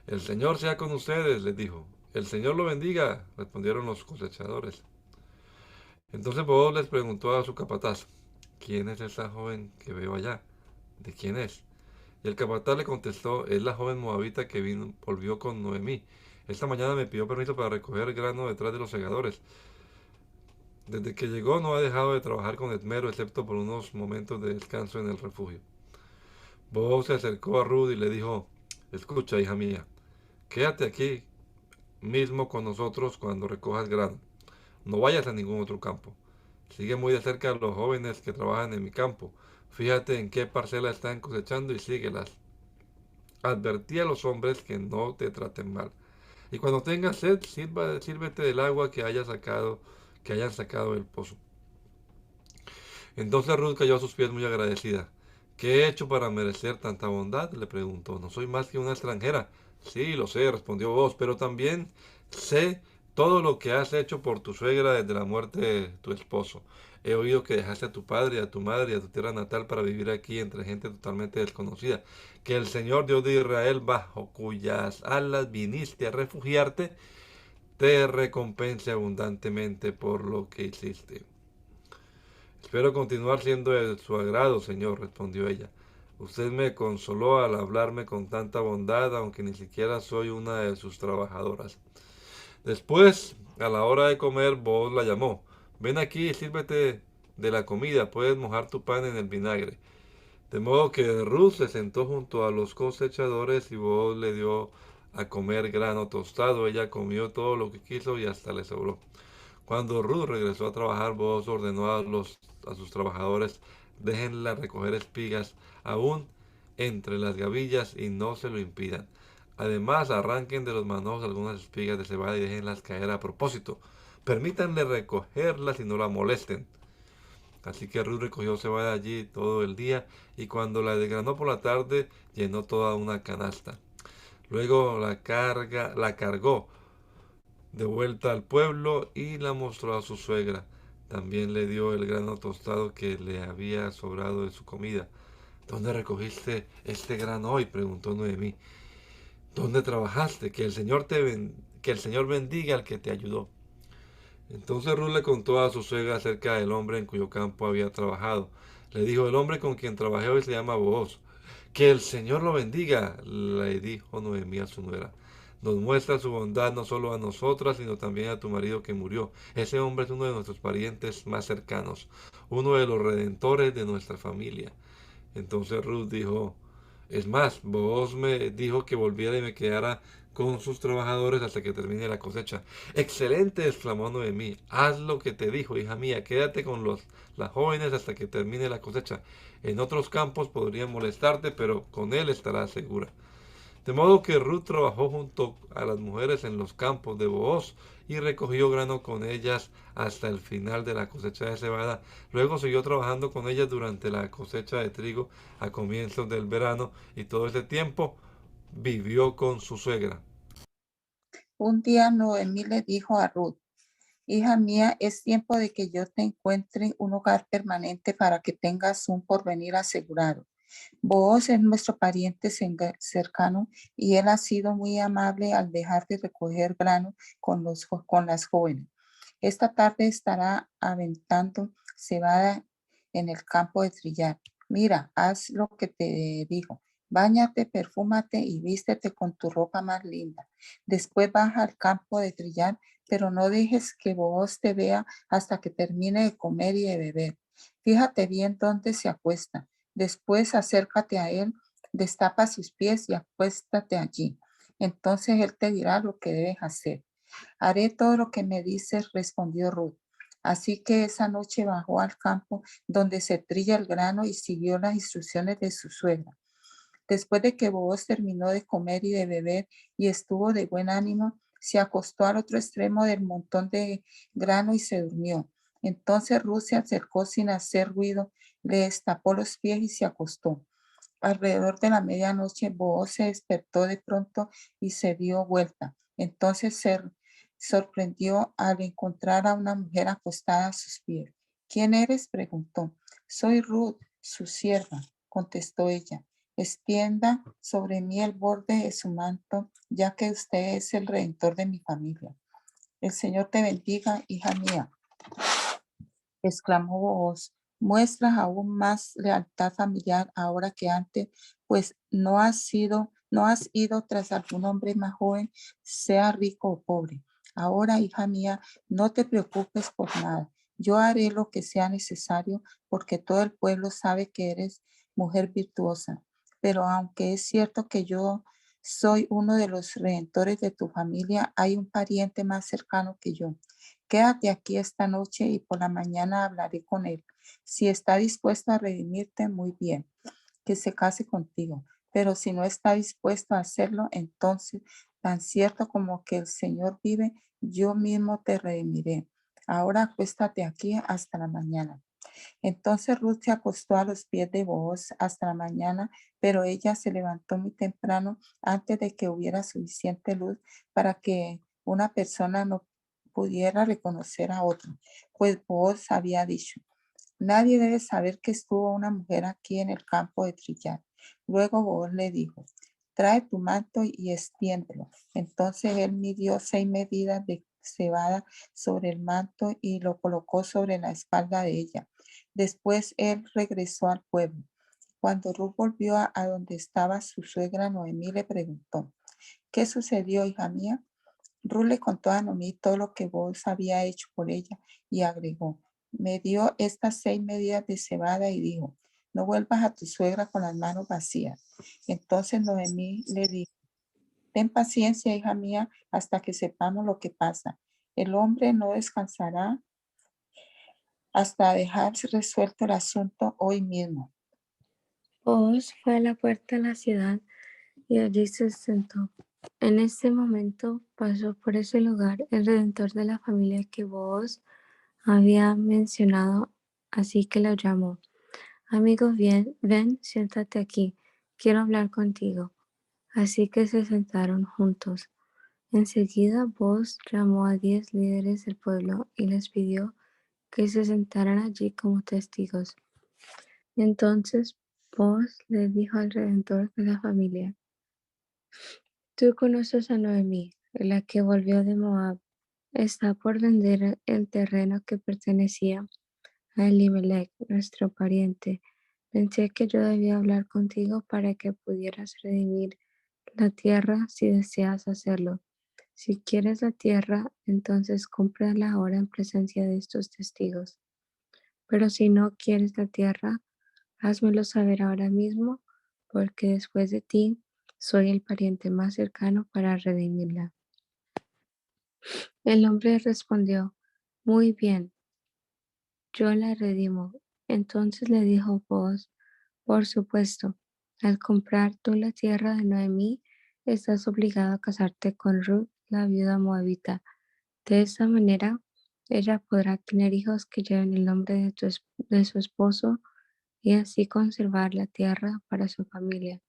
El Señor sea con ustedes, les dijo. El Señor lo bendiga, respondieron los cosechadores. Entonces Booz les preguntó a su capataz: ¿quién es esa joven que veo allá? ¿De quién es? Y el capataz le contestó: es la joven moabita que volvió con Noemí. Esta mañana me pidió permiso para recoger grano detrás de los segadores. Desde que llegó no ha dejado de trabajar con esmero, excepto por unos momentos de descanso en el refugio. Booz se acercó a Ruth y le dijo: escucha, hija mía, quédate aquí mismo con nosotros cuando recojas grano. No vayas a ningún otro campo. Sigue muy de cerca a los jóvenes que trabajan en mi campo. Fíjate en qué parcela están cosechando y síguelas. Advertí a los hombres que no te traten mal. Y cuando tengas sed, sírvete del agua que hayan sacado del pozo. Entonces Ruth cayó a sus pies muy agradecida. ¿Qué he hecho para merecer tanta bondad?, le preguntó. No soy más que una extranjera. Sí, lo sé, respondió Boaz, pero también sé todo lo que has hecho por tu suegra desde la muerte de tu esposo. He oído que dejaste a tu padre, a tu madre y a tu tierra natal para vivir aquí entre gente totalmente desconocida. Que el Señor Dios de Israel, bajo cuyas alas viniste a refugiarte, te recompense abundantemente por lo que hiciste. Espero continuar siendo de su agrado, Señor, respondió ella. Usted me consoló al hablarme con tanta bondad, aunque ni siquiera soy una de sus trabajadoras. Después, a la hora de comer, Boaz la llamó. Ven aquí y sírvete de la comida, puedes mojar tu pan en el vinagre. De modo que Ruth se sentó junto a los cosechadores y Boaz le dio a comer grano tostado. Ella comió todo lo que quiso y hasta le sobró. Cuando Ruth regresó a trabajar, Boaz ordenó a sus trabajadores, déjenla recoger espigas aún entre las gavillas y no se lo impidan. Además, arranquen de los manojos algunas espigas de cebada y déjenlas caer a propósito. Permítanle recogerlas y no la molesten. Así que Ruth recogió cebada allí todo el día y cuando la desgranó por la tarde llenó toda una canasta. Luego la cargó de vuelta al pueblo y la mostró a su suegra. También le dio el grano tostado que le había sobrado de su comida. ¿Dónde recogiste este grano hoy?, preguntó Noemí. ¿Dónde trabajaste? Que el Señor bendiga al que te ayudó. Entonces Ruth le contó a su suegra acerca del hombre en cuyo campo había trabajado. Le dijo, el hombre con quien trabajé hoy se llama Booz. Que el Señor lo bendiga, le dijo Noemí a su nuera. Nos muestra su bondad no solo a nosotras, sino también a tu marido que murió. Ese hombre es uno de nuestros parientes más cercanos, uno de los redentores de nuestra familia. Entonces Ruth dijo, es más, Booz me dijo que volviera y me quedara con sus trabajadores hasta que termine la cosecha. Excelente, exclamó Noemí. Haz lo que te dijo, hija mía, quédate con las jóvenes hasta que termine la cosecha. En otros campos podrían molestarte, pero con él estarás segura. De modo que Ruth trabajó junto a las mujeres en los campos de Booz y recogió grano con ellas hasta el final de la cosecha de cebada. Luego siguió trabajando con ellas durante la cosecha de trigo a comienzos del verano y todo ese tiempo vivió con su suegra. Un día Noemí le dijo a Ruth, hija mía, es tiempo de que yo te encuentre un hogar permanente para que tengas un porvenir asegurado. Booz es nuestro pariente cercano y él ha sido muy amable al dejar de recoger grano con las jóvenes. Esta tarde estará aventando cebada en el campo de trillar. Mira, haz lo que te digo. Báñate, perfúmate y vístete con tu ropa más linda. Después baja al campo de trillar, pero no dejes que Booz te vea hasta que termine de comer y de beber. Fíjate bien dónde se acuesta. Después acércate a él, destapa sus pies y acuéstate allí. Entonces él te dirá lo que debes hacer. Haré todo lo que me dices, respondió Ruth. Así que esa noche bajó al campo donde se trilla el grano y siguió las instrucciones de su suegra. Después de que Booz terminó de comer y de beber y estuvo de buen ánimo, se acostó al otro extremo del montón de grano y se durmió. Entonces Ruth se acercó sin hacer ruido, le destapó los pies y se acostó. Alrededor de la medianoche, Booz se despertó de pronto y se dio vuelta. Entonces se sorprendió al encontrar a una mujer acostada a sus pies. ¿Quién eres?, preguntó. Soy Ruth, su sierva, contestó ella. Extienda sobre mí el borde de su manto, ya que usted es el redentor de mi familia. El Señor te bendiga, hija mía, exclamó Booz. Muestras aún más lealtad familiar ahora que antes, pues no has ido tras algún hombre más joven, sea rico o pobre. Ahora, hija mía, no te preocupes por nada. Yo haré lo que sea necesario porque todo el pueblo sabe que eres mujer virtuosa. Pero aunque es cierto que yo Soy uno de los redentores de tu familia. Hay un pariente más cercano que yo. Quédate aquí esta noche y por la mañana hablaré con él. Si está dispuesto a redimirte, muy bien, que se case contigo. Pero si no está dispuesto a hacerlo, entonces, tan cierto como que el Señor vive, yo mismo te redimiré. Ahora acuéstate aquí hasta la mañana. Entonces Ruth se acostó a los pies de Booz hasta la mañana, pero ella se levantó muy temprano antes de que hubiera suficiente luz para que una persona no pudiera reconocer a otra, pues Booz había dicho: nadie debe saber que estuvo una mujer aquí en el campo de trillar. Luego Booz le dijo: trae tu manto y extiéndelo. Entonces él midió 6 medidas de cebada sobre el manto y lo colocó sobre la espalda de ella. Después él regresó al pueblo. Cuando Ruth volvió a donde estaba su suegra Noemí, le preguntó: ¿qué sucedió, hija mía? Ruth le contó a Noemí todo lo que Booz había hecho por ella y agregó: me dio estas 6 medidas de cebada y dijo: no vuelvas a tu suegra con las manos vacías. Entonces Noemí le dijo: ten paciencia, hija mía, hasta que sepamos lo que pasa. El hombre no descansará hasta dejar resuelto el asunto hoy mismo. Booz fue a la puerta de la ciudad y allí se sentó. En ese momento pasó por ese lugar el redentor de la familia que Booz había mencionado, así que lo llamó. Amigo, bien, ven, siéntate aquí, quiero hablar contigo. Así que se sentaron juntos. Enseguida Booz llamó a 10 líderes del pueblo y les pidió que se sentaran allí como testigos. Entonces Booz le dijo al redentor de la familia: tú conoces a Noemí, la que volvió de Moab. Está por vender el terreno que pertenecía a Elimelech, nuestro pariente. Pensé que yo debía hablar contigo para que pudieras redimir la tierra si deseas hacerlo. Si quieres la tierra, entonces cómprala ahora en presencia de estos testigos. Pero si no quieres la tierra, házmelo saber ahora mismo, porque después de ti soy el pariente más cercano para redimirla. El hombre respondió: muy bien, yo la redimo. Entonces le dijo Booz: por supuesto, al comprar tú la tierra de Noemí, estás obligado a casarte con Ruth, la viuda moabita. De esta manera, ella podrá tener hijos que lleven el nombre de su esposo y así conservar la tierra para su familia.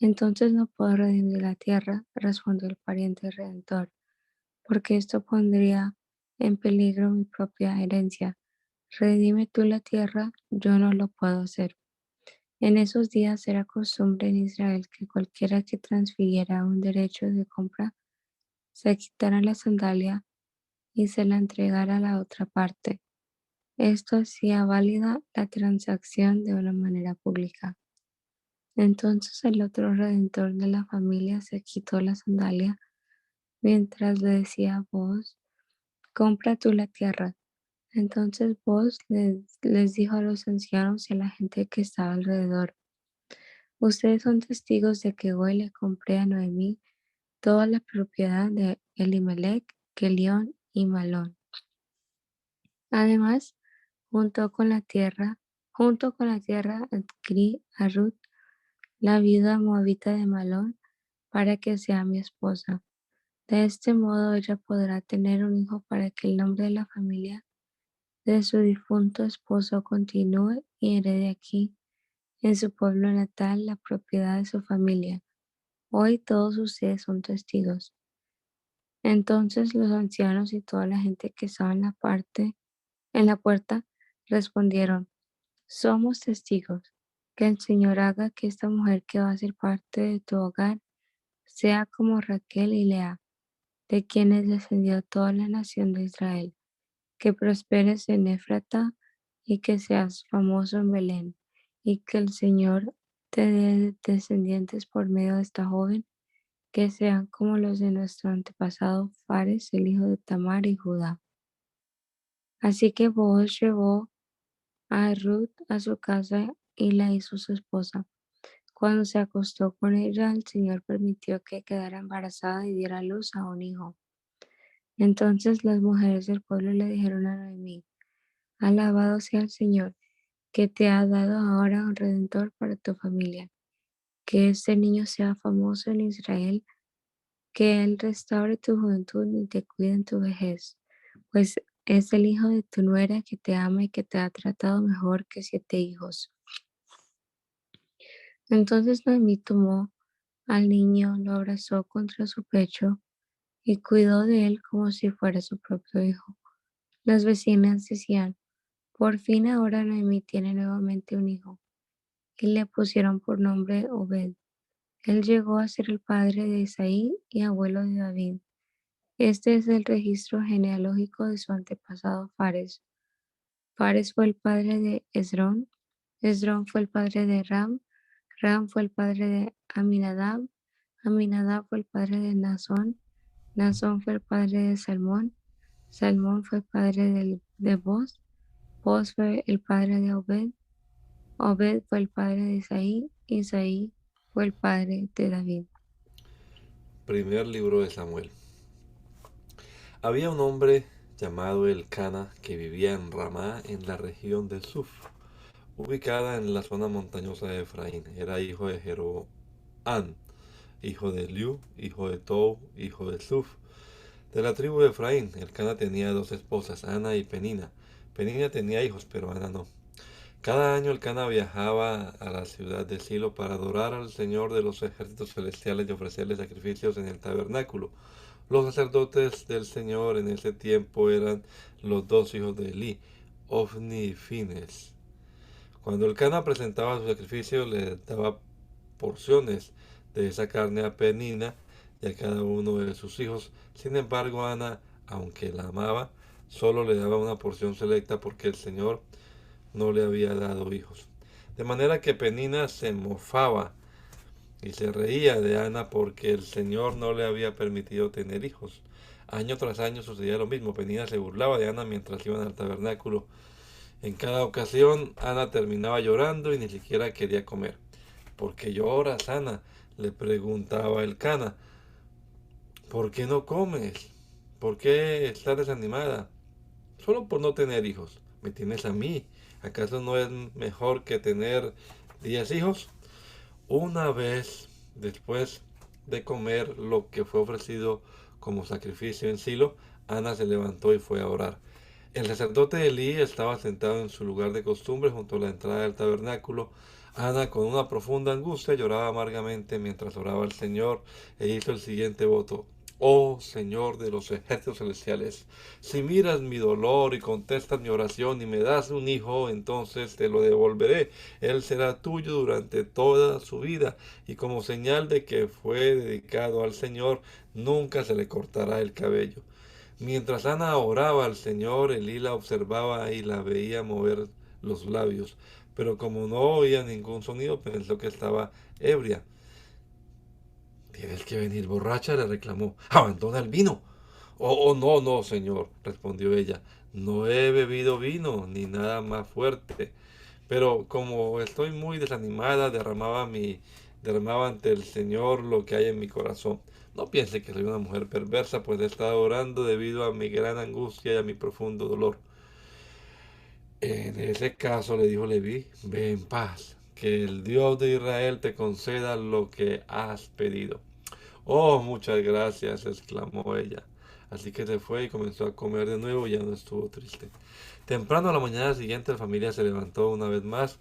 Entonces no puedo redimir la tierra, respondió el pariente redentor, porque esto pondría en peligro mi propia herencia. Redime tú la tierra, yo no lo puedo hacer. En esos días era costumbre en Israel que cualquiera que transfiriera un derecho de compra se quitara la sandalia y se la entregara a la otra parte. Esto hacía válida la transacción de una manera pública. Entonces el otro redentor de la familia se quitó la sandalia mientras le decía a Booz: compra tú la tierra. Entonces Booz les dijo a los ancianos y a la gente que estaba alrededor: ustedes son testigos de que hoy le compré a Noemí toda la propiedad de Elimelech, Kelión y Malón. Además, junto con la tierra adquirí a Ruth, la viuda moabita de Malón, para que sea mi esposa. De este modo ella podrá tener un hijo para que el nombre de la familia de su difunto esposo continúe y herede aquí, en su pueblo natal, la propiedad de su familia. Hoy todos ustedes son testigos. Entonces los ancianos y toda la gente que estaba en la puerta, respondieron: somos testigos. Que el Señor haga que esta mujer que va a ser parte de tu hogar sea como Raquel y Lea, de quienes descendió toda la nación de Israel. Que prosperes en Éfrata y que seas famoso en Belén, y que el Señor te dé descendientes por medio de esta joven, que sean como los de nuestro antepasado Fares, el hijo de Tamar y Judá. Así que Booz llevó a Ruth a su casa y la hizo su esposa. Cuando se acostó con ella, el Señor permitió que quedara embarazada y diera a luz a un hijo. Entonces las mujeres del pueblo le dijeron a Noemí: Alabado sea el Señor, que te ha dado ahora un redentor para tu familia, que este niño sea famoso en Israel, que él restaure tu juventud y te cuide en tu vejez, pues es el hijo de tu nuera que te ama y que te ha tratado mejor que 7 hijos. Entonces Noemí tomó al niño, lo abrazó contra su pecho y cuidó de él como si fuera su propio hijo. Las vecinas decían: Por fin ahora Noemí tiene nuevamente un hijo, y le pusieron por nombre Obed. Él llegó a ser el padre de Isaí y abuelo de David. Este es el registro genealógico de su antepasado Fares. Fares fue el padre de Esrón, Esrón fue el padre de Ram, Ram fue el padre de Aminadab, Aminadab fue el padre de Nazón, Nazón fue el padre de Salmón, Salmón fue padre de Boz, Boz fue el padre de Obed, Obed fue el padre de Isaí, Isaí fue el padre de David. Primer libro de Samuel. Había un hombre llamado Elcana que vivía en Ramá, en la región de Suf, ubicada en la zona montañosa de Efraín. Era hijo de Jeroán, hijo de Liu, hijo de Tou, hijo de Suf. De la tribu de Efraín, Elcana tenía 2 esposas, Ana y Penina. Penina tenía hijos, pero Ana no. Cada año Elcana viajaba a la ciudad de Silo para adorar al Señor de los ejércitos celestiales y ofrecerle sacrificios en el tabernáculo. Los sacerdotes del Señor en ese tiempo eran los 2 hijos de Elí, Ofni y Fines. Cuando Elcana presentaba su sacrificio, le daba porciones de esa carne a Penina y a cada uno de sus hijos. Sin embargo, Ana, aunque la amaba, solo le daba una porción selecta porque el Señor no le había dado hijos. De manera que Penina se mofaba y se reía de Ana porque el Señor no le había permitido tener hijos. Año tras año sucedía lo mismo. Penina se burlaba de Ana mientras iban al tabernáculo. En cada ocasión, Ana terminaba llorando y ni siquiera quería comer. ¿Por qué lloras, Ana?, le preguntaba Elcana. ¿Por qué no comes? ¿Por qué estás desanimada? Solo por no tener hijos. ¿Me tienes a mí? ¿Acaso no es mejor que tener 10 hijos? Una vez, después de comer lo que fue ofrecido como sacrificio en Silo, Ana se levantó y fue a orar. El sacerdote Elí estaba sentado en su lugar de costumbre junto a la entrada del tabernáculo. Ana, con una profunda angustia, lloraba amargamente mientras oraba al Señor e hizo el siguiente voto. Oh Señor de los ejércitos celestiales, si miras mi dolor y contestas mi oración y me das un hijo, entonces te lo devolveré. Él será tuyo durante toda su vida y como señal de que fue dedicado al Señor, nunca se le cortará el cabello. Mientras Ana oraba al Señor, Elí la observaba y la veía mover los labios, pero como no oía ningún sonido, pensó que estaba ebria. Tienes que venir borracha, le reclamó. Abandona el vino. Oh, no, no, señor, respondió ella. No he bebido vino ni nada más fuerte. Pero como estoy muy desanimada, derramaba ante el Señor lo que hay en mi corazón. No piense que soy una mujer perversa, pues he estado orando debido a mi gran angustia y a mi profundo dolor. En ese caso, le dijo Leví, ve en paz, que el Dios de Israel te conceda lo que has pedido. Oh, muchas gracias, exclamó ella. Así que se fue y comenzó a comer de nuevo y ya no estuvo triste. Temprano a la mañana siguiente la familia se levantó una vez más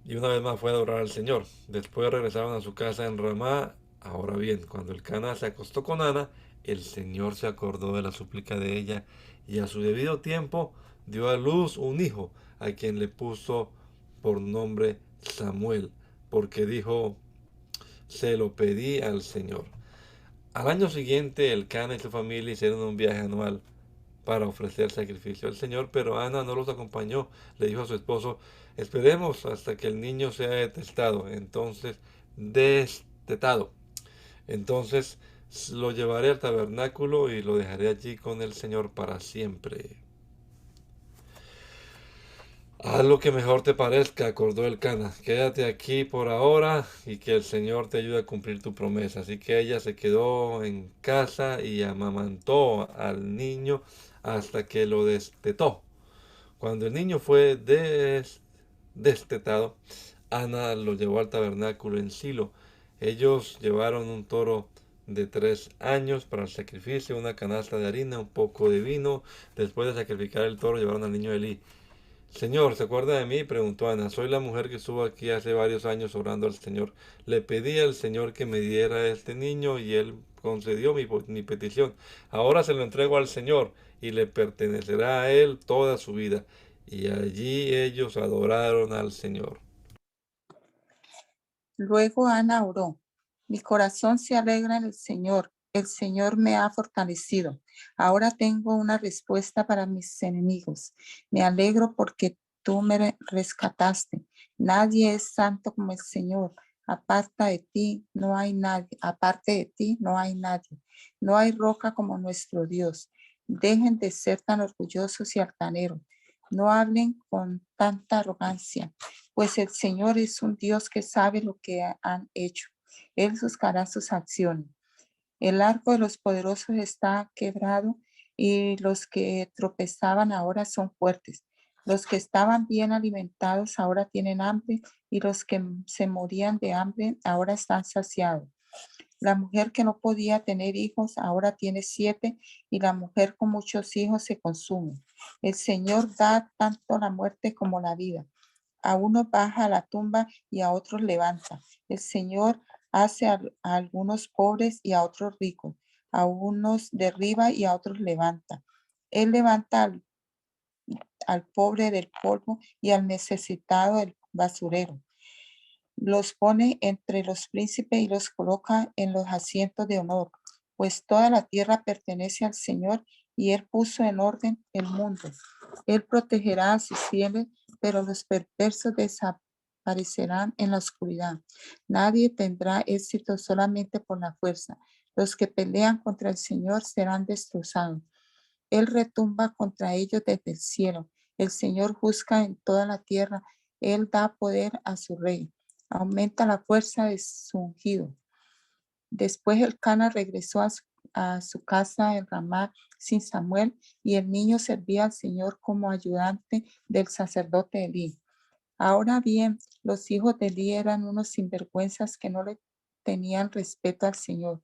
y una vez más fue a adorar al Señor. Después regresaron a su casa en Ramá. Ahora bien, cuando Elcana se acostó con Ana, el Señor se acordó de la súplica de ella y a su debido tiempo dio a luz un hijo, a quien le puso por nombre Samuel, porque dijo, se lo pedí al Señor. Al año siguiente, Elcana y su familia hicieron un viaje anual para ofrecer sacrificio al Señor, pero Ana no los acompañó. Le dijo a su esposo, esperemos hasta que el niño sea destetado. Entonces lo llevaré al tabernáculo y lo dejaré allí con el Señor para siempre. Haz lo que mejor te parezca, acordó el Cana. Quédate aquí por ahora y que el Señor te ayude a cumplir tu promesa. Así que ella se quedó en casa y amamantó al niño hasta que lo destetó. Cuando el niño fue destetado, Ana lo llevó al tabernáculo en Silo. Ellos llevaron un toro de 3 años para el sacrificio, una canasta de harina, un poco de vino. Después de sacrificar el toro, llevaron al niño Elí. Señor, ¿se acuerda de mí? Preguntó Ana. Soy la mujer que estuvo aquí hace varios años orando al Señor. Le pedí al Señor que me diera este niño y él concedió mi petición. Ahora se lo entrego al Señor y le pertenecerá a él toda su vida. Y allí ellos adoraron al Señor. Luego Ana oró: mi corazón se alegra en el Señor me ha fortalecido. Ahora tengo una respuesta para mis enemigos. Me alegro porque tú me rescataste. Nadie es santo como el Señor. Aparte de ti no hay nadie. No hay roca como nuestro Dios. Dejen de ser tan orgullosos y altaneros. No hablen con tanta arrogancia, pues el Señor es un Dios que sabe lo que han hecho. Él juzgará sus acciones. El arco de los poderosos está quebrado y los que tropezaban ahora son fuertes. Los que estaban bien alimentados ahora tienen hambre y los que se morían de hambre ahora están saciados. La mujer que no podía tener hijos ahora tiene 7 y la mujer con muchos hijos se consume. El Señor da tanto la muerte como la vida. A unos baja a la tumba y a otros levanta. El Señor hace a algunos pobres y a otros ricos. A unos derriba y a otros levanta. Él levanta al pobre del polvo y al necesitado del basurero. Los pone entre los príncipes y los coloca en los asientos de honor, pues toda la tierra pertenece al Señor y Él puso en orden el mundo. Él protegerá a sus fieles, pero los perversos desaparecerán en la oscuridad. Nadie tendrá éxito solamente por la fuerza. Los que pelean contra el Señor serán destrozados. Él retumba contra ellos desde el cielo. El Señor juzga en toda la tierra. Él da poder a su rey. Aumenta la fuerza de su ungido. Después el Cana regresó a su casa en Ramá sin Samuel y el niño servía al Señor como ayudante del sacerdote Elí. Ahora bien, los hijos de Elí eran unos sinvergüenzas que no le tenían respeto al Señor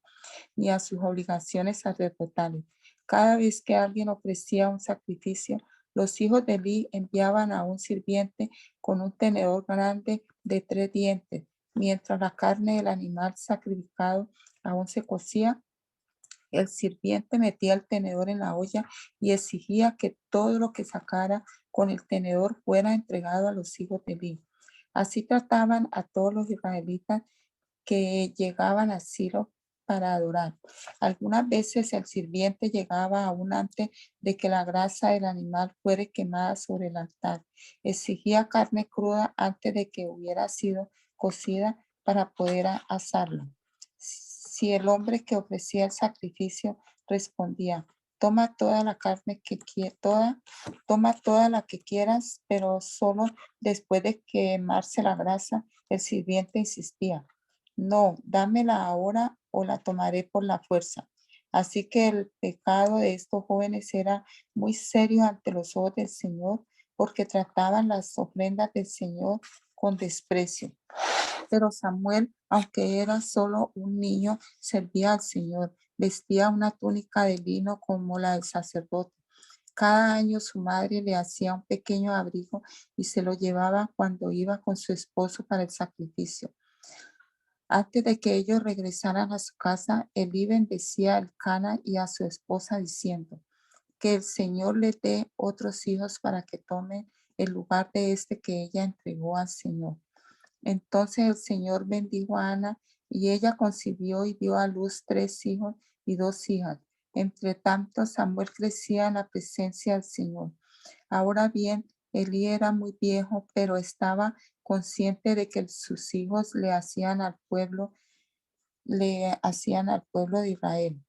ni a sus obligaciones sacerdotales. Cada vez que alguien ofrecía un sacrificio, los hijos de Elí enviaban a un sirviente con un tenedor grande de 3 dientes. Mientras la carne del animal sacrificado aún se cocía, el sirviente metía el tenedor en la olla y exigía que todo lo que sacara con el tenedor fuera entregado a los hijos de Elí. Así trataban a todos los israelitas que llegaban a Silo para adorar. Algunas veces el sirviente llegaba aún antes de que la grasa del animal fuera quemada sobre el altar. Exigía carne cruda antes de que hubiera sido cocida para poder asarla. Si el hombre que ofrecía el sacrificio respondía: toma toda la carne toma toda la que quieras, pero solo después de quemarse la grasa, el sirviente insistía: no, dámela ahora o la tomaré por la fuerza. Así que el pecado de estos jóvenes era muy serio ante los ojos del Señor, porque trataban las ofrendas del Señor con desprecio. Pero Samuel, aunque era solo un niño, servía al Señor. Vestía una túnica de lino como la del sacerdote. Cada año su madre le hacía un pequeño abrigo y se lo llevaba cuando iba con su esposo para el sacrificio. Antes de que ellos regresaran a su casa, Elí bendecía a Elcana y a su esposa diciendo: que el Señor le dé otros hijos para que tomen el lugar de este que ella entregó al Señor. Entonces el Señor bendijo a Ana y ella concibió y dio a luz 3 hijos y 2 hijas. Entre tanto, Samuel crecía en la presencia del Señor. Ahora bien, Elí era muy viejo, pero estaba consciente de que sus hijos le hacían al pueblo de Israel.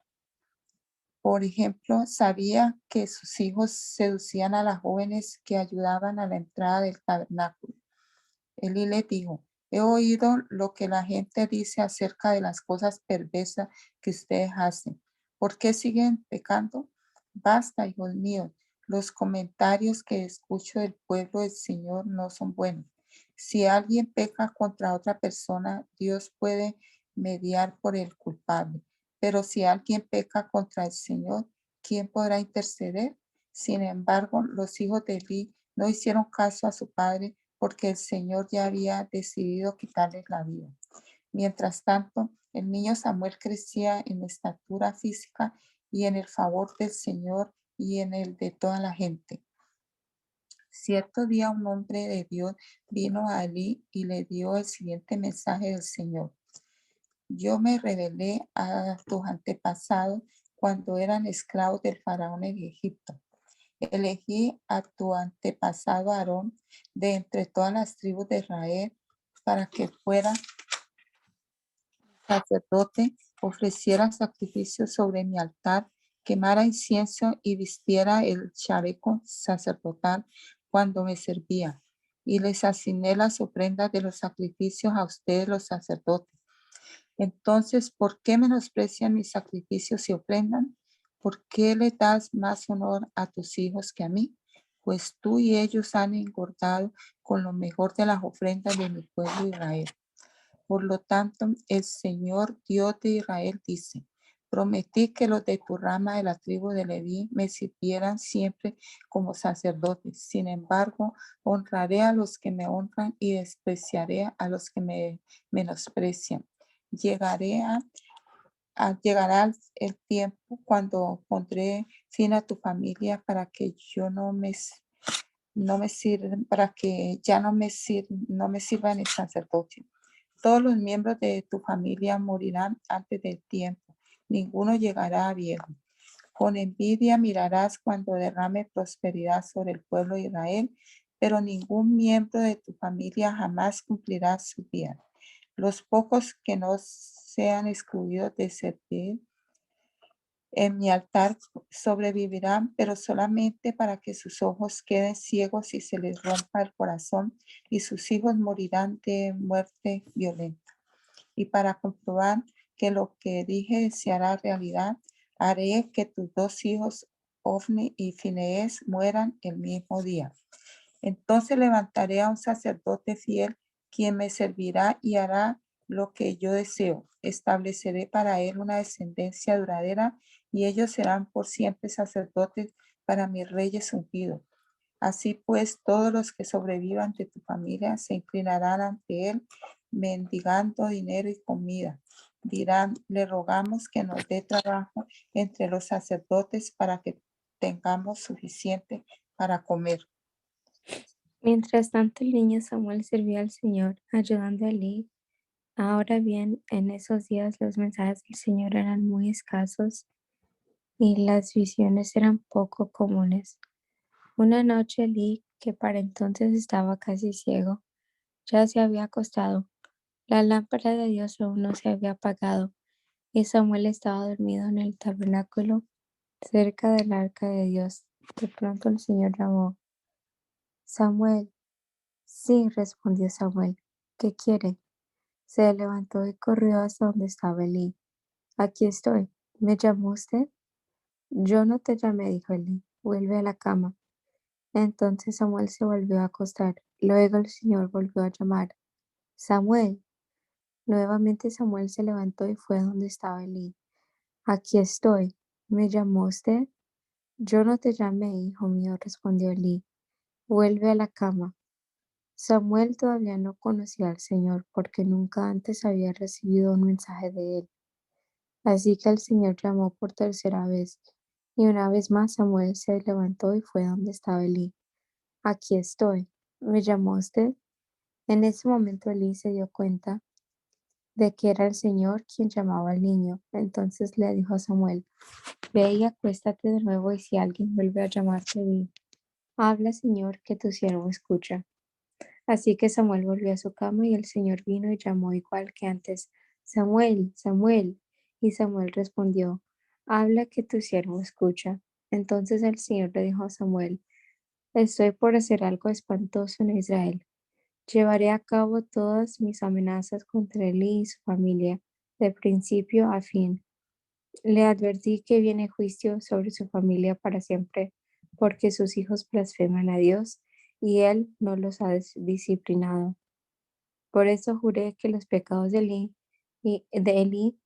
Por ejemplo, sabía que sus hijos seducían a las jóvenes que ayudaban a la entrada del tabernáculo. Elí le dijo, he oído lo que la gente dice acerca de las cosas perversas que ustedes hacen. ¿Por qué siguen pecando? Basta, hijos míos. Los comentarios que escucho del pueblo del Señor no son buenos. Si alguien peca contra otra persona, Dios puede mediar por el culpable. Pero si alguien peca contra el Señor, ¿quién podrá interceder? Sin embargo, los hijos de Elí no hicieron caso a su padre porque el Señor ya había decidido quitarles la vida. Mientras tanto, el niño Samuel crecía en estatura física y en el favor del Señor y en el de toda la gente. Cierto día un hombre de Dios vino a Elí y le dio el siguiente mensaje del Señor. Yo me rebelé a tus antepasados cuando eran esclavos del faraón en Egipto. Elegí a tu antepasado Aarón de entre todas las tribus de Israel para que fuera sacerdote, ofreciera sacrificios sobre mi altar, quemara incienso y vistiera el chaleco sacerdotal cuando me servía. Y les asigné las ofrendas de los sacrificios a ustedes los sacerdotes. Entonces, ¿por qué menosprecian mis sacrificios y ofrendan? ¿Por qué le das más honor a tus hijos que a mí? Pues tú y ellos han engordado con lo mejor de las ofrendas de mi pueblo Israel. Por lo tanto, el Señor Dios de Israel dice, prometí que los de tu rama de la tribu de Leví me sirvieran siempre como sacerdotes. Sin embargo, honraré a los que me honran y despreciaré a los que me menosprecian. Llegará el tiempo cuando pondré fin a tu familia para que yo no me sirvan, para que ya no me sirvan el sacerdocio. Todos los miembros de tu familia morirán antes del tiempo. Ninguno llegará a viejo. Con envidia mirarás cuando derrame prosperidad sobre el pueblo de Israel, pero ningún miembro de tu familia jamás cumplirá su vida. Los pocos que no sean excluidos de servir en mi altar sobrevivirán, pero solamente para que sus ojos queden ciegos y se les rompa el corazón, y sus hijos morirán de muerte violenta. Y para comprobar que lo que dije se hará realidad, haré que tus dos hijos, Ofni y Finees, mueran el mismo día. Entonces levantaré a un sacerdote fiel, quien me servirá y hará lo que yo deseo. Estableceré para él una descendencia duradera y ellos serán por siempre sacerdotes para mis reyes ungidos. Así pues, todos los que sobrevivan de tu familia se inclinarán ante él, mendigando dinero y comida. Dirán, le rogamos que nos dé trabajo entre los sacerdotes para que tengamos suficiente para comer. Mientras tanto, el niño Samuel servía al Señor, ayudando a Elí. Ahora bien, en esos días los mensajes del Señor eran muy escasos y las visiones eran poco comunes. Una noche Elí, que para entonces estaba casi ciego, ya se había acostado. La lámpara de Dios aún no se había apagado y Samuel estaba dormido en el tabernáculo cerca del arca de Dios. De pronto el Señor llamó, Samuel. Sí, respondió Samuel. ¿Qué quiere? Se levantó y corrió hasta donde estaba Elí. Aquí estoy. ¿Me llamó usted? Yo no te llamé, dijo Elí. Vuelve a la cama. Entonces Samuel se volvió a acostar. Luego el Señor volvió a llamar. Samuel. Nuevamente Samuel se levantó y fue a donde estaba Elí. Aquí estoy. ¿Me llamó usted? Yo no te llamé, hijo mío, respondió Elí. Vuelve a la cama. Samuel todavía no conocía al Señor porque nunca antes había recibido un mensaje de él. Así que el Señor llamó por tercera vez, y una vez más Samuel se levantó y fue donde estaba Elí. Aquí estoy. ¿Me llamó usted? En ese momento Elí se dio cuenta de que era el Señor quien llamaba al niño. Entonces le dijo a Samuel, ve y acuéstate de nuevo y si alguien vuelve a llamarte, di, habla Señor, que tu siervo escucha. Así que Samuel volvió a su cama y el Señor vino y llamó igual que antes, Samuel, Samuel. Y Samuel respondió, habla que tu siervo escucha. Entonces el Señor le dijo a Samuel, estoy por hacer algo espantoso en Israel. Llevaré a cabo todas mis amenazas contra Elí y su familia, de principio a fin. Le advertí que viene juicio sobre su familia para siempre, porque sus hijos blasfeman a Dios y él no los ha disciplinado. Por eso juré que los pecados de Elí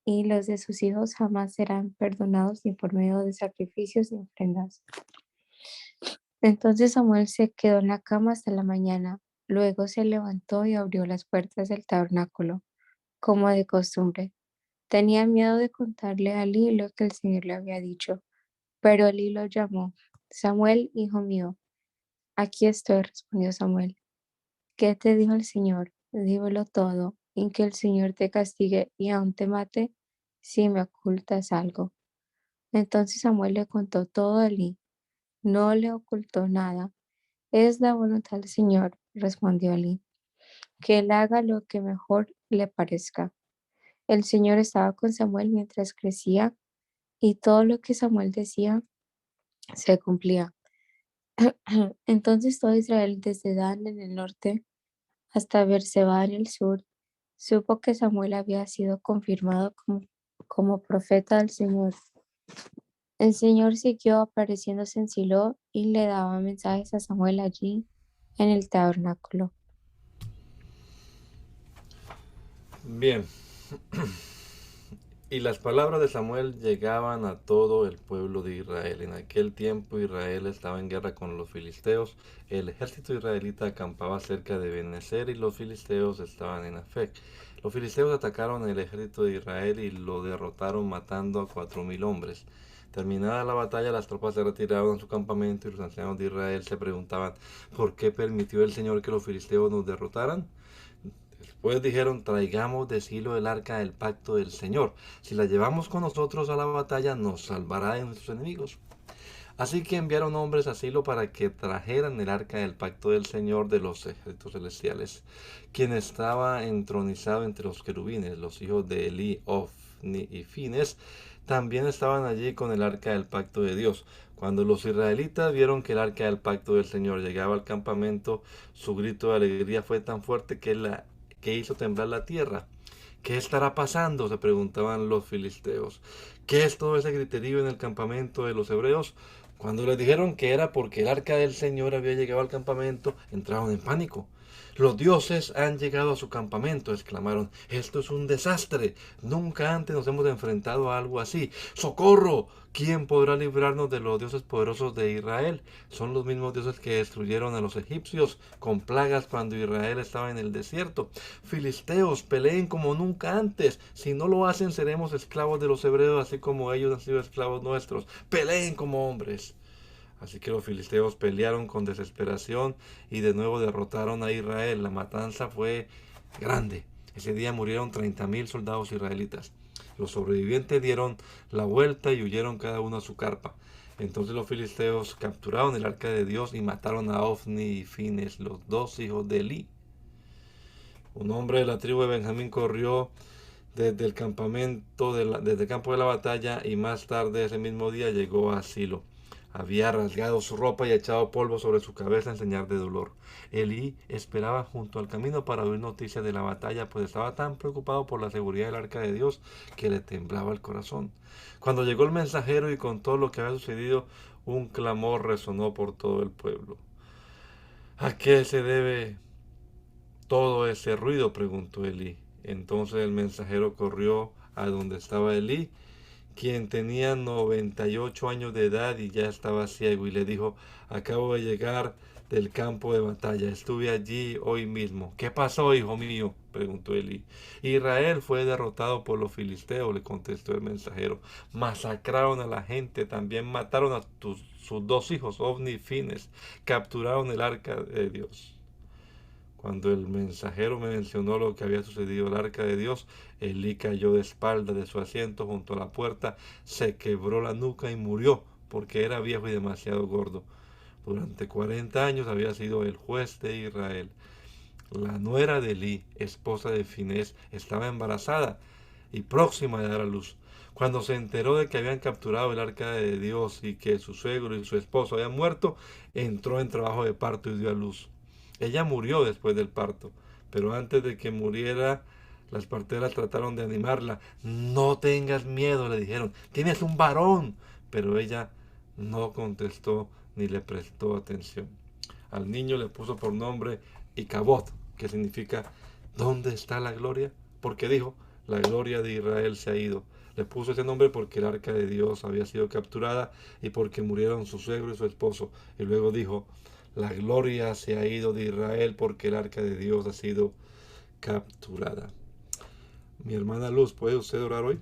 y los de sus hijos jamás serán perdonados ni por medio de sacrificios ni ofrendas. Entonces Samuel se quedó en la cama hasta la mañana. Luego se levantó y abrió las puertas del tabernáculo, como de costumbre. Tenía miedo de contarle a Elí lo que el Señor le había dicho, pero Elí lo llamó. Samuel, hijo mío. Aquí estoy, respondió Samuel. ¿Qué te dijo el Señor? Dímelo todo, en que el Señor te castigue y aún te mate si me ocultas algo. Entonces Samuel le contó todo a Elí. No le ocultó nada. Es la voluntad del Señor, respondió Elí, que él haga lo que mejor le parezca. El Señor estaba con Samuel mientras crecía y todo lo que Samuel decía se cumplía. Entonces todo Israel, desde Dan en el norte hasta Beerseba en el sur, supo que Samuel había sido confirmado como profeta del Señor. El Señor siguió apareciéndose en Silo y le daba mensajes a Samuel allí en el tabernáculo. Bien, y las palabras de Samuel llegaban a todo el pueblo de Israel. En aquel tiempo Israel estaba en guerra con los filisteos. El ejército israelita acampaba cerca de Benecer y los filisteos estaban en Afec. Los filisteos atacaron el ejército de Israel y lo derrotaron matando a 4000 hombres. Terminada la batalla, las tropas se retiraron a su campamento y los ancianos de Israel se preguntaban, ¿por qué permitió el Señor que los filisteos nos derrotaran? Después dijeron, traigamos de Silo el arca del pacto del Señor. Si la llevamos con nosotros a la batalla, nos salvará de nuestros enemigos. Así que enviaron hombres a Silo para que trajeran el arca del pacto del Señor de los ejércitos celestiales, quien estaba entronizado entre los querubines. Los hijos de Elí, Ofni y Fines también estaban allí con el arca del pacto de Dios. Cuando los israelitas vieron que el arca del pacto del Señor llegaba al campamento, su grito de alegría fue tan fuerte que hizo temblar la tierra. ¿Qué estará pasando?, se preguntaban los filisteos. ¿Qué es todo ese griterío en el campamento de los hebreos? Cuando les dijeron que era porque el arca del Señor había llegado al campamento, entraron en pánico. Los dioses han llegado a su campamento, exclamaron. Esto es un desastre. Nunca antes nos hemos enfrentado a algo así. ¡Socorro! ¿Quién podrá librarnos de los dioses poderosos de Israel? Son los mismos dioses que destruyeron a los egipcios con plagas cuando Israel estaba en el desierto. Filisteos, peleen como nunca antes. Si no lo hacen, seremos esclavos de los hebreos, así como ellos han sido esclavos nuestros. Peleen como hombres. Así que los filisteos pelearon con desesperación y de nuevo derrotaron a Israel. La matanza fue grande. Ese día murieron 30.000 soldados israelitas. Los sobrevivientes dieron la vuelta y huyeron cada uno a su carpa. Entonces los filisteos capturaron el arca de Dios y mataron a Ofni y Fines, los dos hijos de Elí. Un hombre de la tribu de Benjamín corrió desde el desde el campo de la batalla y más tarde ese mismo día llegó a Silo. Había rasgado su ropa y echado polvo sobre su cabeza en señal de dolor. Elí esperaba junto al camino para oír noticias de la batalla, pues estaba tan preocupado por la seguridad del arca de Dios que le temblaba el corazón. Cuando llegó el mensajero y contó lo que había sucedido, un clamor resonó por todo el pueblo. ¿A qué se debe todo ese ruido?, preguntó Elí. Entonces el mensajero corrió a donde estaba Elí, quien tenía 98 años de edad y ya estaba ciego, y le dijo, acabo de llegar del campo de batalla, estuve allí hoy mismo. ¿Qué pasó, hijo mío?, preguntó Elí. Israel fue derrotado por los filisteos, le contestó el mensajero. Masacraron a la gente, también mataron a sus dos hijos, Ofni y Fines, capturaron el arca de Dios. Cuando el mensajero me mencionó lo que había sucedido al arca de Dios, Elí cayó de espalda de su asiento junto a la puerta, se quebró la nuca y murió, porque era viejo y demasiado gordo. Durante 40 años había sido el juez de Israel. La nuera de Elí, esposa de Finés, estaba embarazada. y próxima de dar a luz. Cuando se enteró de que habían capturado el arca de Dios y que su suegro y su esposo habían muerto, entró en trabajo de parto y dio a luz. Ella murió después del parto, pero antes de que muriera, las parteras trataron de animarla. No tengas miedo, le dijeron, tienes un varón. Pero ella no contestó ni le prestó atención. Al niño le puso por nombre Icabod, que significa ¿dónde está la gloria? Porque dijo, la gloria de Israel se ha ido. Le puso ese nombre porque el arca de Dios había sido capturada y porque murieron su suegro y su esposo. Y luego dijo, la gloria se ha ido de Israel porque el arca de Dios ha sido capturada. Mi hermana Luz, ¿puede usted orar hoy?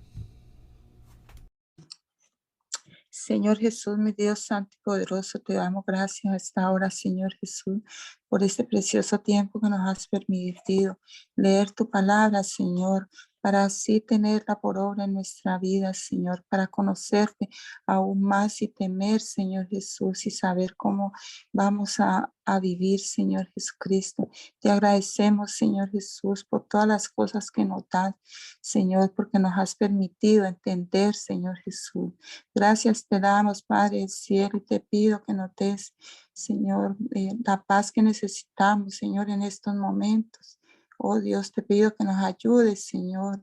Señor Jesús, mi Dios santo y poderoso, te damos gracias a esta hora, Señor Jesús, por este precioso tiempo que nos has permitido leer tu palabra, Señor, para así tenerla por obra en nuestra vida, Señor, para conocerte aún más y temer, Señor Jesús, y saber cómo vamos a vivir, Señor Jesucristo. Te agradecemos, Señor Jesús, por todas las cosas que nos das, Señor, porque nos has permitido entender, Señor Jesús. Gracias te damos, Padre del cielo, y te pido que nos des, Señor, la paz que necesitamos, Señor, en estos momentos. Oh Dios, te pido que nos ayudes, Señor,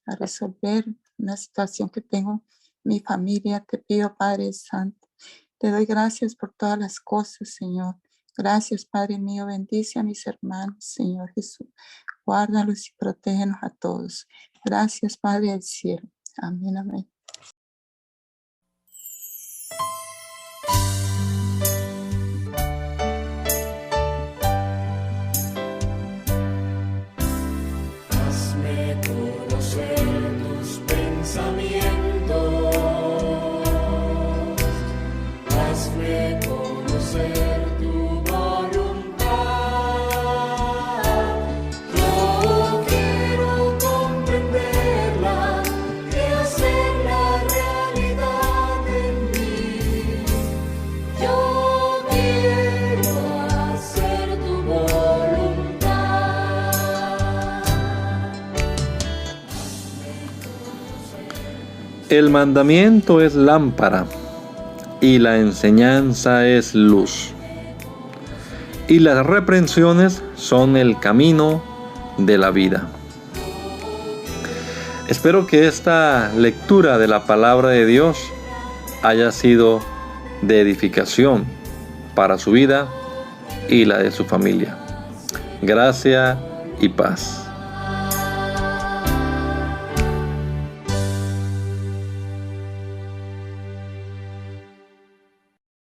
a resolver una situación que tengo en mi familia. Te pido, Padre Santo, te doy gracias por todas las cosas, Señor. Gracias, Padre mío, bendice a mis hermanos, Señor Jesús. Guárdalos y protégenos a todos. Gracias, Padre del cielo. Amén, amén. Hazme conocer tus pensamientos, hazme conocer tu voluntad. Yo quiero comprenderla y hacerla realidad en mí. Yo quiero hacer tu voluntad. El mandamiento es lámpara y la enseñanza es luz. Y las reprensiones son el camino de la vida. Espero que esta lectura de la palabra de Dios haya sido de edificación para su vida y la de su familia. Gracia y paz.